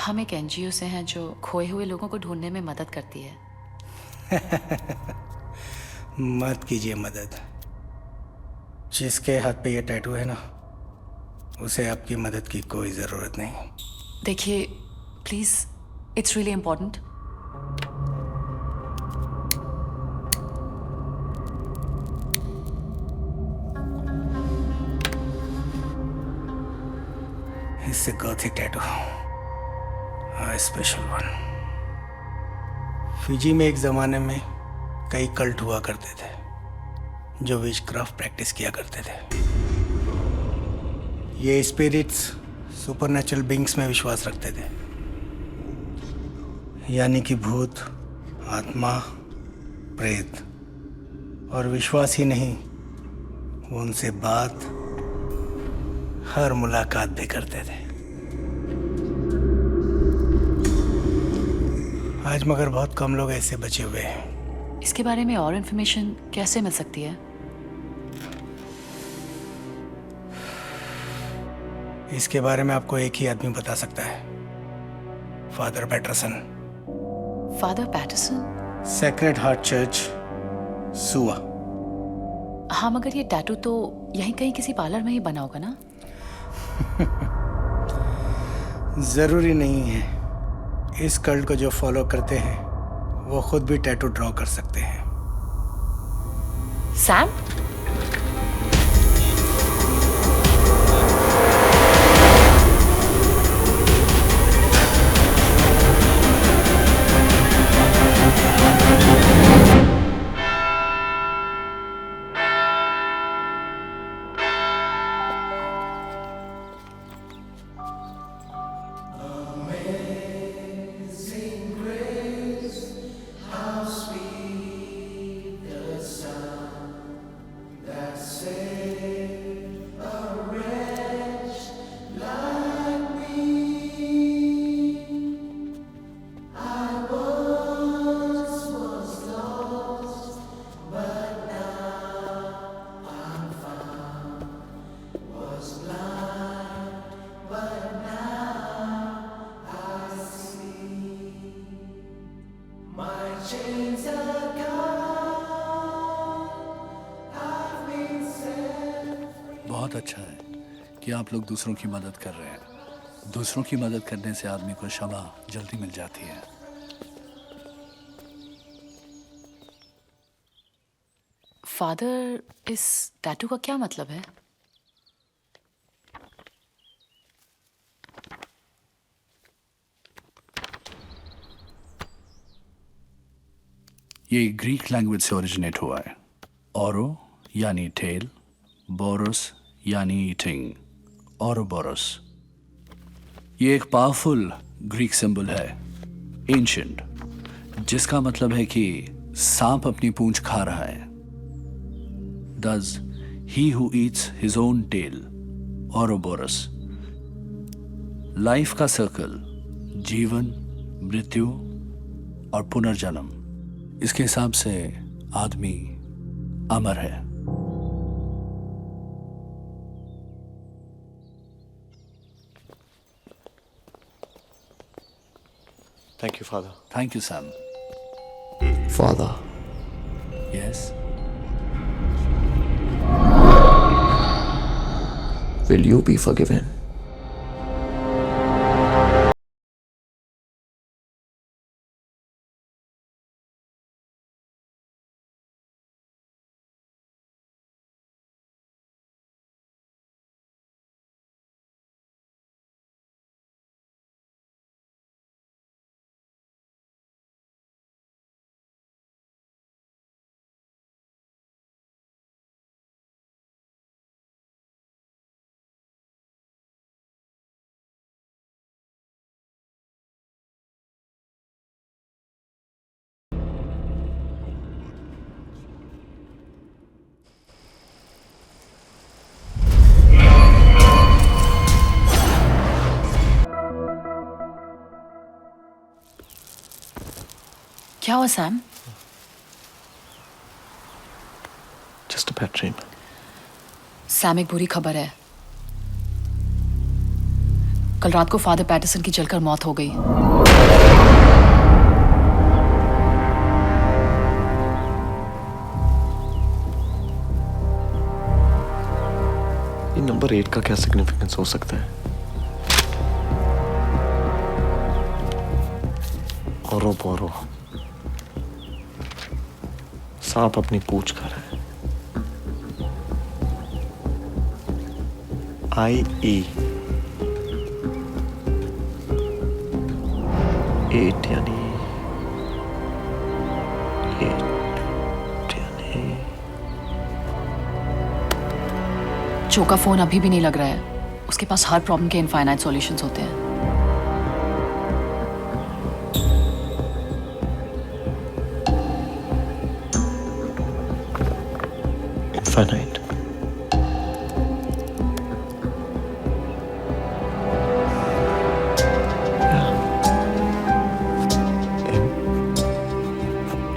हम एक एनजीओ से हैं जो खोए हुए लोगों को ढूंढने में मदद करती है. मत कीजिए मदद. जिसके हाथ पे ये टैटू है ना, उसे आपकी मदद की कोई ज़रूरत नहीं. देखिए please, it's really important. It's a gothic tattoo. A special one. Fiji में एक ज़माने में कई कल्ट हुआ करते थे जो विचक्राफ्ट प्रैक्टिस किया करते थे. ये स्पिरिट्स सुपरनेचुरल बीइंग्स में विश्वास रखते थे, यानी कि भूत, आत्मा, प्रेत. और विश्वास ही नहीं, वो उनसे बात, हर मुलाकात भी करते थे. आज मगर बहुत कम लोग ऐसे बचे हुए हैं. इसके बारे में और इन्फॉर्मेशन कैसे मिल सकती है? इसके बारे में आपको एक ही आदमी बता सकता है, father Patterson. Father Patterson? Sacred heart church, सुआ. हाँ, मगर ये टैटू तो यहीं कहीं किसी पार्लर में ही बना होगा ना? जरूरी नहीं है. इस कल्ट को जो फॉलो करते हैं वो खुद भी टैटू ड्रॉ कर सकते हैं. सैम? बहुत अच्छा है कि आप लोग दूसरों की मदद कर रहे हैं। दूसरों की मदद करने से आदमी को क्षमा जल्दी मिल जाती है। फादर, इस टैटू का क्या मतलब है? ये ग्रीक लैंग्वेज से ओरिजिनेट हुआ है। ओरो यानी टेल, बोरोस यानी ईटिंग, ओरोबोरोस। ये एक पावरफुल ग्रीक सिंबल है, एंशिएंट, जिसका मतलब है कि सांप अपनी पूंछ खा रहा है। Thus, he who eats his own tail, Ouroboros. Life का सर्कल, जीवन, मृत्यु और पुनर्जन्म, इसके हिसाब से आदमी अमर है। Thank you, Father. Thank you, Sam. Father, Yes? will you be forgiven? क्या हुआ Sam? Just a bad dream. Sam, एक बुरी खबर है। कल रात को फादर पैटरसन की जलकर मौत हो गई। ये नंबर 8 का क्या सिग्निफिकेंस हो सकता है? ओरोबोरो, सांप अपनी पूंछ खा रहा है। IE 8 यानी 8 यानी जो का फोन अभी भी नहीं लग रहा है। उसके पास हर प्रॉब्लम के इनफाइनाइट सॉल्यूशंस होते हैं। Infinite.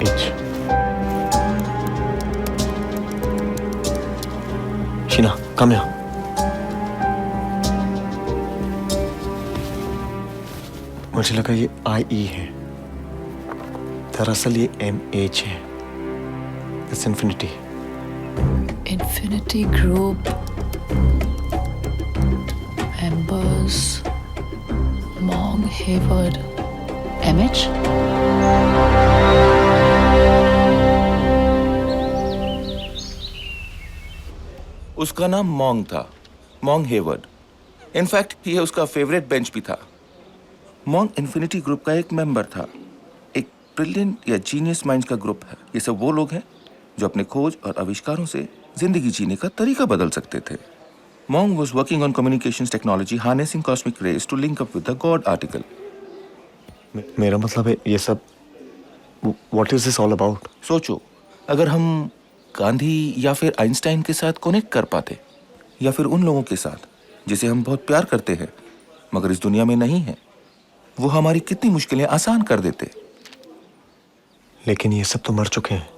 MH. Sheena, come here. मुझे लगा ये IE है, दरअसल ये MH है। It's infinity. Infinity Group, members, Mong Hayward, MH? उसका नाम मॉन्ग था, मॉन्ग हेवर्ड। इनफैक्ट ये उसका फेवरेट बेंच भी था। मॉन्ग इन्फिनिटी ग्रुप का एक मेंबर था। एक ब्रिलियंट या जीनियस माइंड्स का ग्रुप है। ये सब वो लोग हैं जो अपने खोज और आविष्कारों से जिंदगी जीने का तरीका बदल सकते थे। मॉन्ग was working on communications technology harnessing cosmic rays to link up with the God article. मेरा मतलब है ये सब What is this all about? सोचो, अगर हम गांधी या फिर आइंस्टाइन के साथ कनेक्ट कर पाते, या फिर उन लोगों के साथ जिसे हम बहुत प्यार करते हैं मगर इस दुनिया में नहीं है, वो हमारी कितनी मुश्किलें आसान कर देते। लेकिन ये सब तो मर चुके हैं।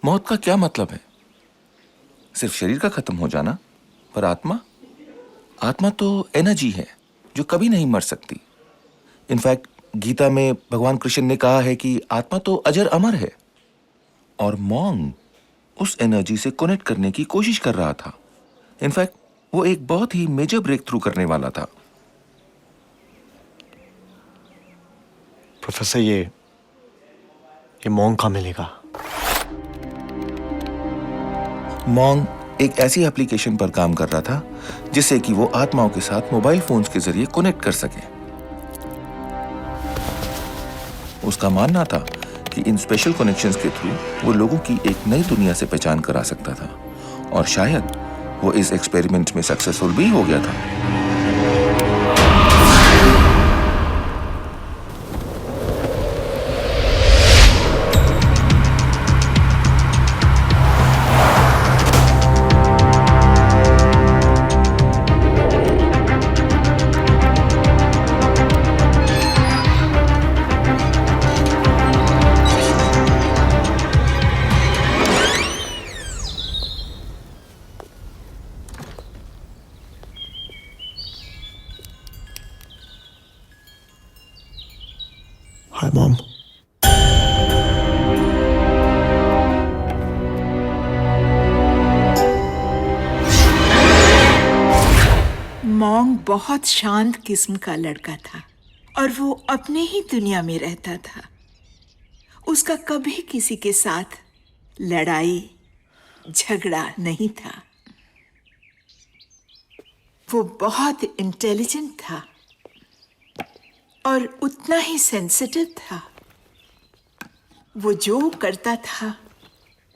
मौत का क्या मतलब है? सिर्फ शरीर का खत्म हो जाना, पर आत्मा तो एनर्जी है जो कभी नहीं मर सकती। इनफैक्ट गीता में भगवान कृष्ण ने कहा है कि आत्मा तो अजर अमर है, और मॉन्ग उस एनर्जी से कनेक्ट करने की कोशिश कर रहा था। इनफैक्ट वो एक बहुत ही मेजर ब्रेक थ्रू करने वाला था। प्रोफेसर, ये मॉन्ग कहाँ मिलेगा? मॉन्ग एक ऐसी एप्लीकेशन पर काम कर रहा था जिससे कि वो आत्माओं के साथ मोबाइल फोन्स के जरिए कनेक्ट कर सके। उसका मानना था कि इन स्पेशल कनेक्शंस के थ्रू वो लोगों की एक नई दुनिया से पहचान करा सकता था, और शायद वो इस एक्सपेरिमेंट में सक्सेसफुल भी हो गया था। Hi mom. मॉन्ग बहुत शांत किस्म का लड़का था और वो अपने ही दुनिया में रहता था। उसका कभी किसी के साथ लड़ाई झगड़ा नहीं था। वो बहुत इंटेलिजेंट था और उतना ही सेंसिटिव था। वो जो करता था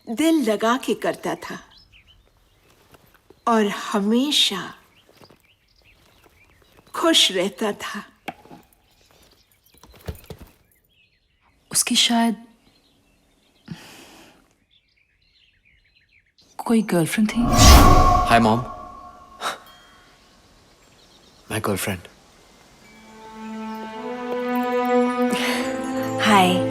दिल लगा के करता था और हमेशा खुश रहता था। उसकी शायद कोई गर्लफ्रेंड थी। Hi mom, my girlfriend. Hi.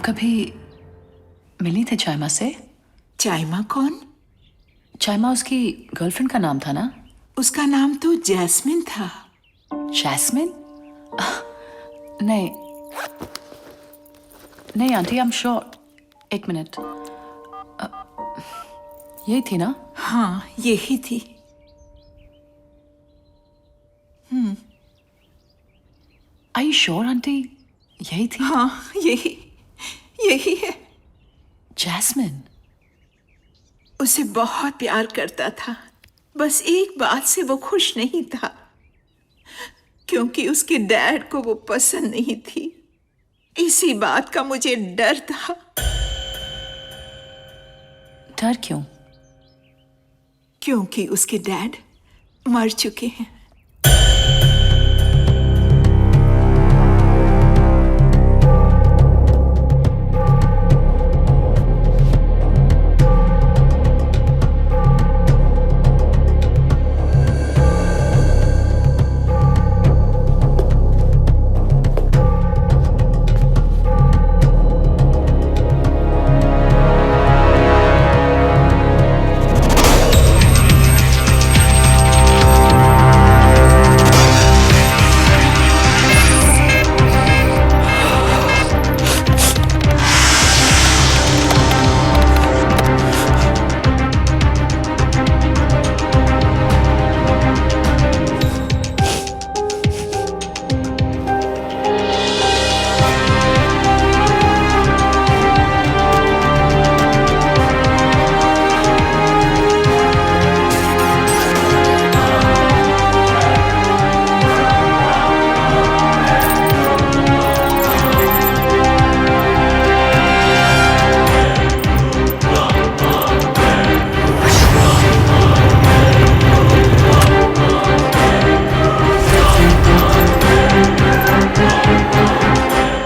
कभी मिली थे चाइमा से? चाइमा कौन? चाइमा उसकी गर्लफ्रेंड का नाम था ना? उसका नाम तो जैस्मिन था। जैस्मिन? नहीं नहीं आंटी, आई एम श्योर। एक मिनट, यही थी ना? हाँ, यही थी। आई श्योर आंटी, यही थी? हाँ, यही है। जैस्मिन उसे बहुत प्यार करता था, बस एक बात से वो खुश नहीं था, क्योंकि उसके डैड को वो पसंद नहीं थी। इसी बात का मुझे डर था। डर क्यों? क्योंकि उसके डैड मर चुके हैं।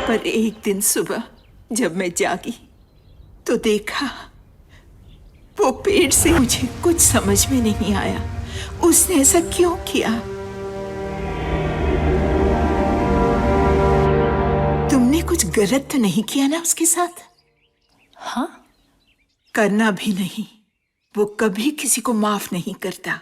पर एक दिन सुबह जब मैं जागी तो देखा वो पेड़ से। मुझे कुछ समझ में नहीं आया, उसने ऐसा क्यों किया। तुमने कुछ गलत तो नहीं किया ना उसके साथ? हाँ, करना भी नहीं, वो कभी किसी को माफ नहीं करता।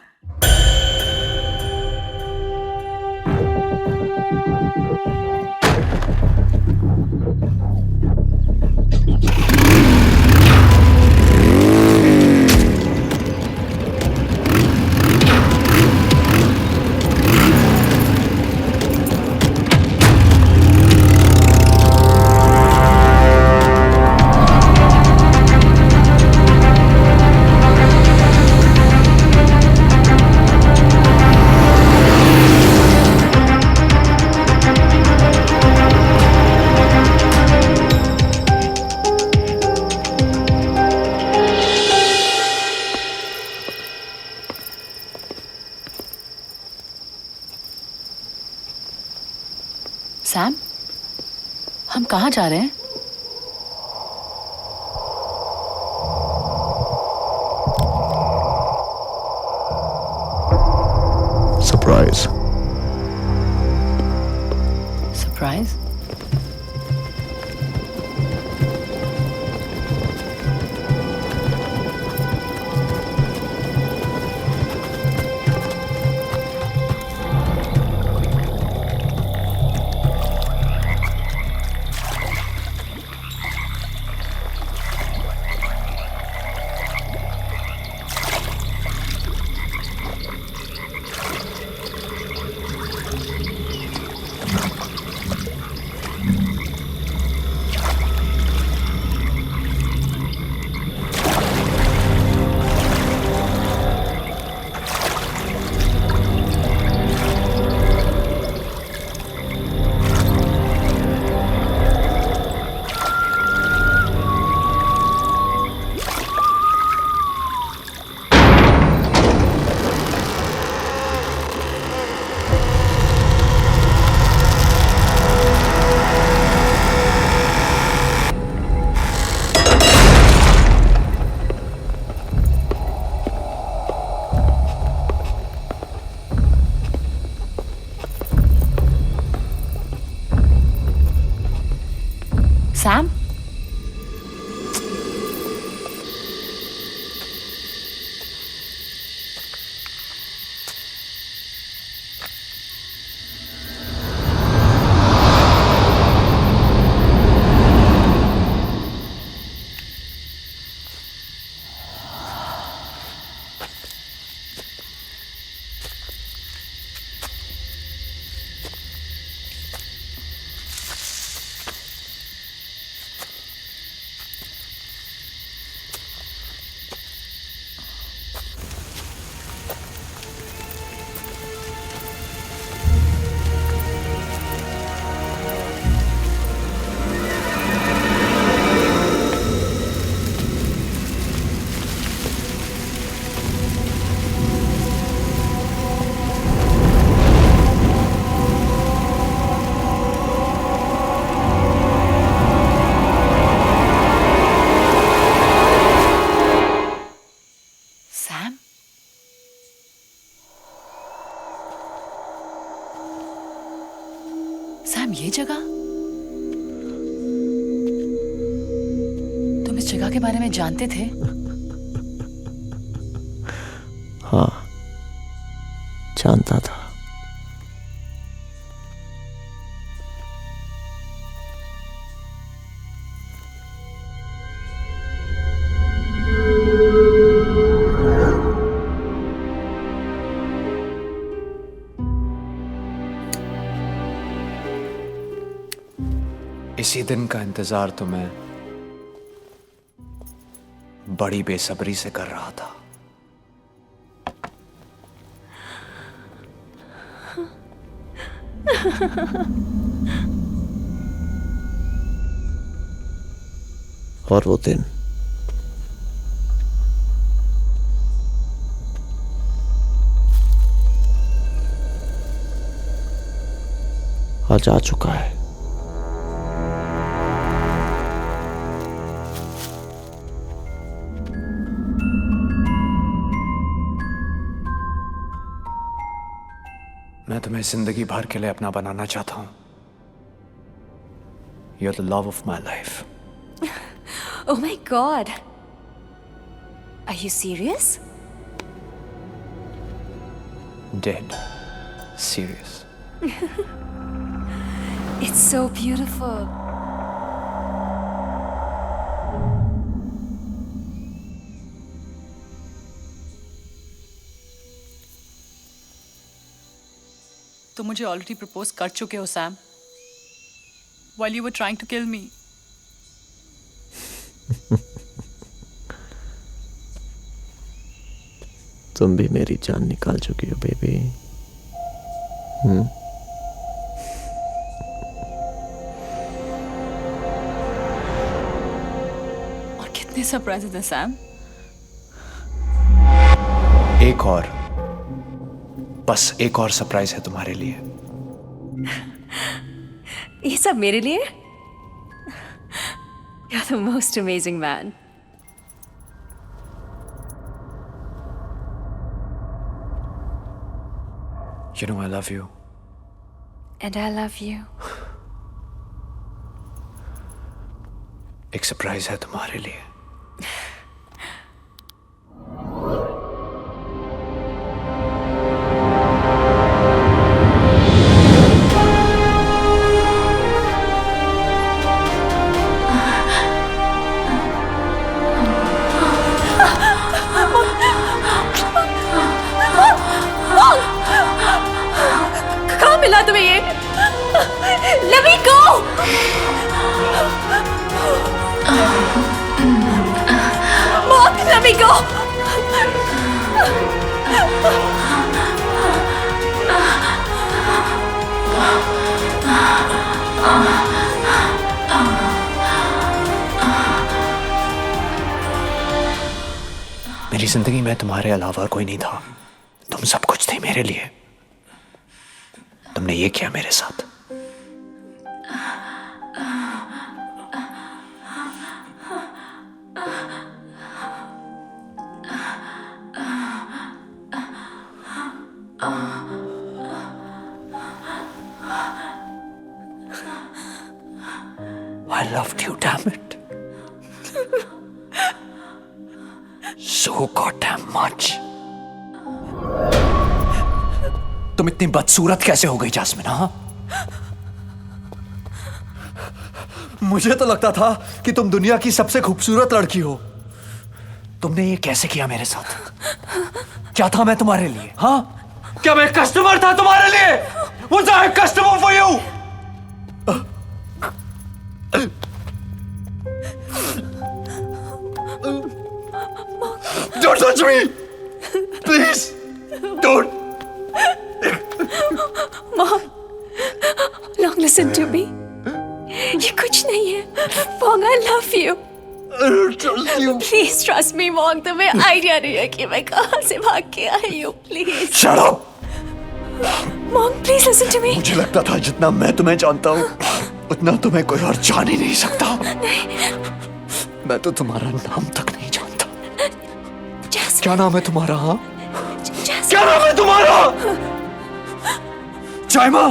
सैम, हम कहाँ जा रहे हैं? सरप्राइज। सरप्राइज? सैम, सैम, ये जगह? तुम इस जगह के बारे में जानते थे? हाँ, जानता था। इसी दिन का इंतजार तो मैं बड़ी बेसब्री से कर रहा था। और वो दिन आज आ चुका है। तुम्हें जिंदगी भर के लिए अपना बनाना चाहता हूं। You're the love of my life. Oh my god. Are you serious? Dead. Serious. It's so beautiful. तुम मुझे ऑलरेडी प्रपोज कर चुके हो Sam, while you were trying to kill me. तुम भी मेरी जान निकाल चुकी हो बेबी। और कितने सरप्राइजेस हैं सैम। एक और, बस एक और सरप्राइज है तुम्हारे लिए। ये सब मेरे लिए? You're the most amazing man. You know I love you. And I love you. एक सरप्राइज है तुम्हारे लिए। कहाँ मिला तुम्हें ये? Let me go! Mom, let me go! मेरी जिंदगी में तुम्हारे अलावा कोई नहीं था। तुम सब कुछ थे मेरे लिए। तुमने ये किया मेरे साथ। I loved you, damn it. So goddamn much. तुम इतनी बदसूरत कैसे हो गई जास्मिन? हाँ, मुझे तो लगता था कि तुम दुनिया की सबसे खूबसूरत लड़की हो। तुमने ये कैसे किया मेरे साथ? क्या था मैं तुम्हारे लिए? हाँ, क्या मैं कस्टमर था तुम्हारे लिए? Was I a customer for you? Don't touch me, please. Don't. Mom, Long, listen to me. ये कुछ नहीं है। Mom, I love you. I don't trust you. Please trust me, Mom. तुम्हें आइडिया नहीं है कि मैं कहाँ से भाग के आई हूँ। Please. Shut up. Mom, please listen to me. मुझे लगता था जितना मैं तुम्हें जानता हूँ, उतना तुम्हें कोई और जान ही नहीं सकता। नहीं। मैं तो तुम्हारा नाम तक नहीं जानता। Jasmine. क्या नाम है तुम्हारा? हाँ, Jasmine. क्या नाम है तुम्हारा? जायमा,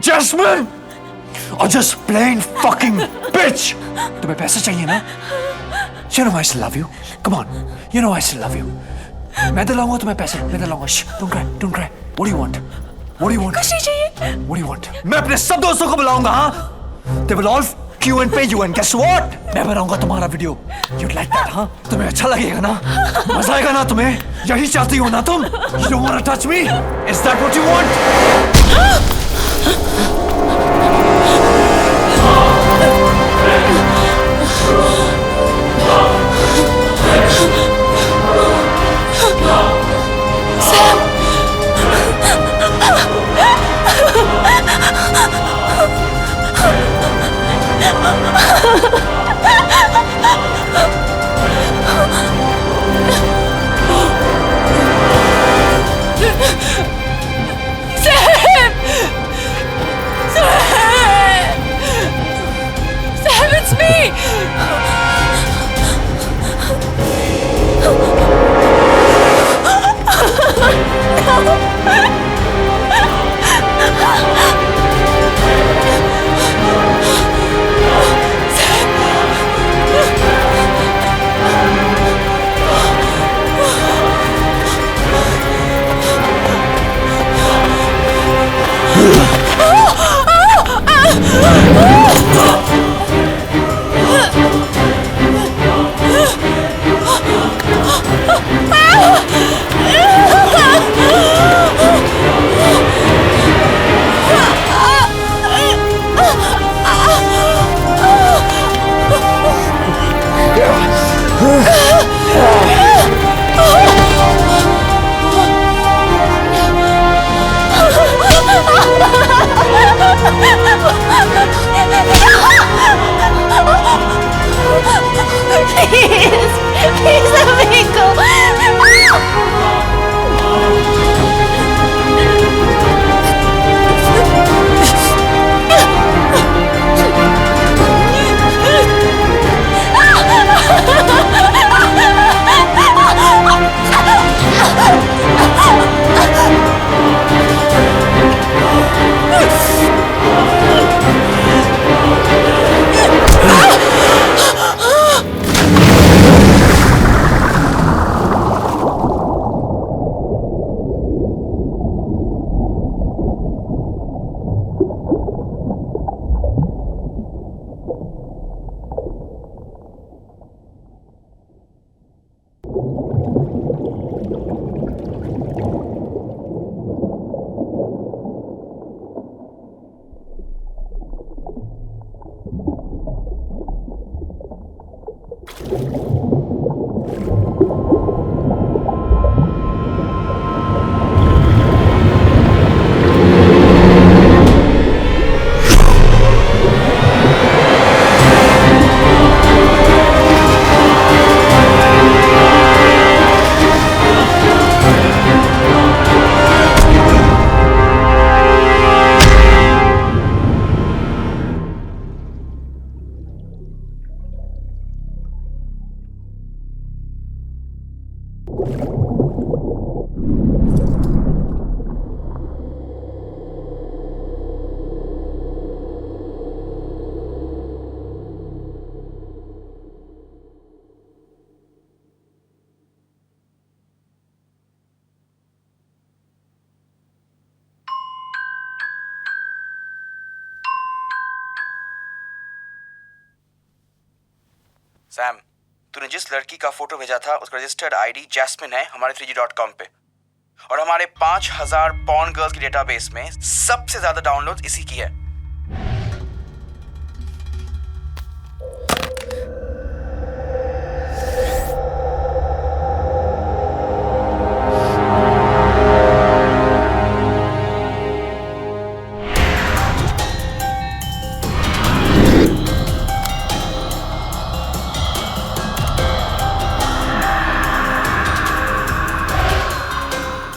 जैस्मिन, और just plain fucking bitch. तुम्हें पैसे चाहिए ना? You know I still love you. Come on, you know I still love you. मैं दिलाऊंगा तुम्हें पैसे, मैं दिलाऊंगा। Shh, don't cry, don't cry. What do you want? What do you want? कुछ नहीं चाहिए। What do you want? मैं अपने सब दोस्तों को बुलाऊंगा। हाँ, they will all queue and pay you and guess what? मैं बनाऊंगा तुम्हारा वीडियो। You'd like that? हाँ, तुम्हें अच्छा लगेगा ना? मजा आएगा ना तुम्हें? यही चाहती हो ना तुम? You don't want to touch me? Is that what you want? Sam, it's me. No. Please, please let me go. Sam, तूने जिस लड़की का फोटो भेजा था उसका रजिस्टर्ड आईडी जैस्मिन है हमारे 3g.com पे, और हमारे 5000 पॉर्न गर्ल्स की डेटाबेस में सबसे ज्यादा डाउनलोड्स इसी की है।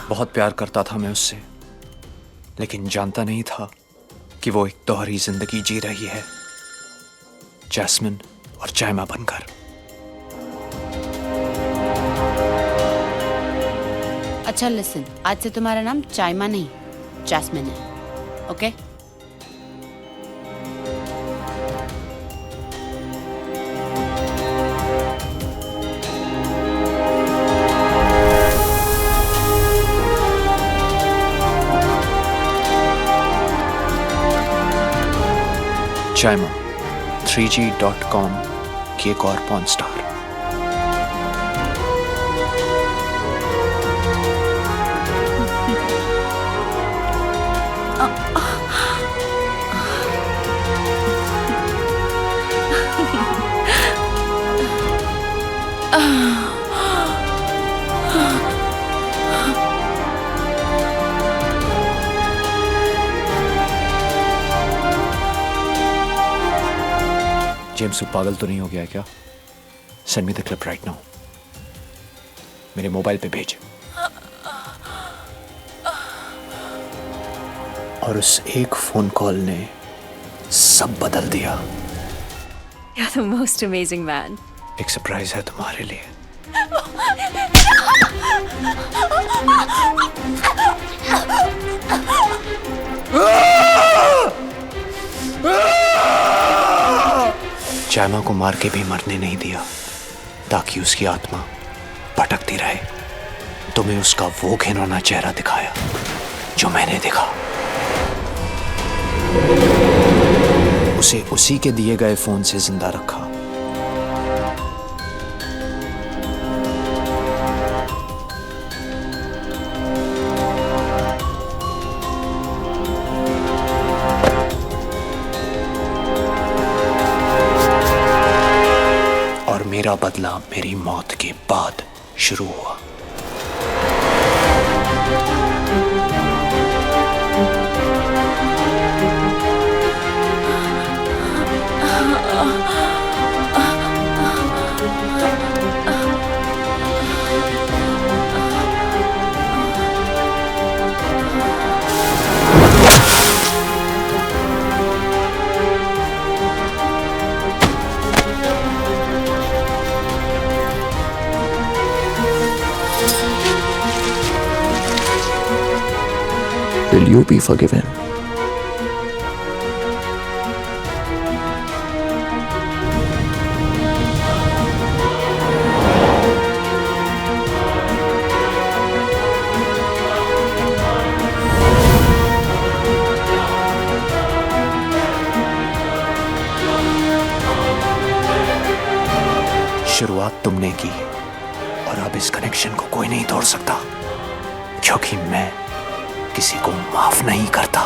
बहुत प्यार करता था मैं उससे, लेकिन जानता नहीं था कि वो एक दोहरी जिंदगी जी रही है, जैस्मिन और चाइमा बनकर। अच्छा लिसन, आज से तुम्हारा नाम चाइमा नहीं जैस्मिन है, ओके? चाइमा 3g.com की एक और पॉर्न स्टार। जेम्स, तू पागल तो नहीं हो गया है क्या? Send me the clip right now, मेरे मोबाइल पे भेज। और उस एक फोन कॉल ने सब बदल दिया। You're the most amazing man. एक सरप्राइज है तुम्हारे लिए। चाइमा को मार के भी मरने नहीं दिया, ताकि उसकी आत्मा भटकती रहे। तुम्हें उसका वो घिनौना चेहरा दिखाया जो मैंने देखा। उसे उसी के दिए गए फोन से जिंदा रखा। मेरा बदला मेरी मौत के बाद शुरू हुआ। Will you be forgiven? शुरुआत तुमने की और अब इस कनेक्शन को कोई नहीं तोड़ सकता, क्योंकि मैं किसी को माफ नहीं करता।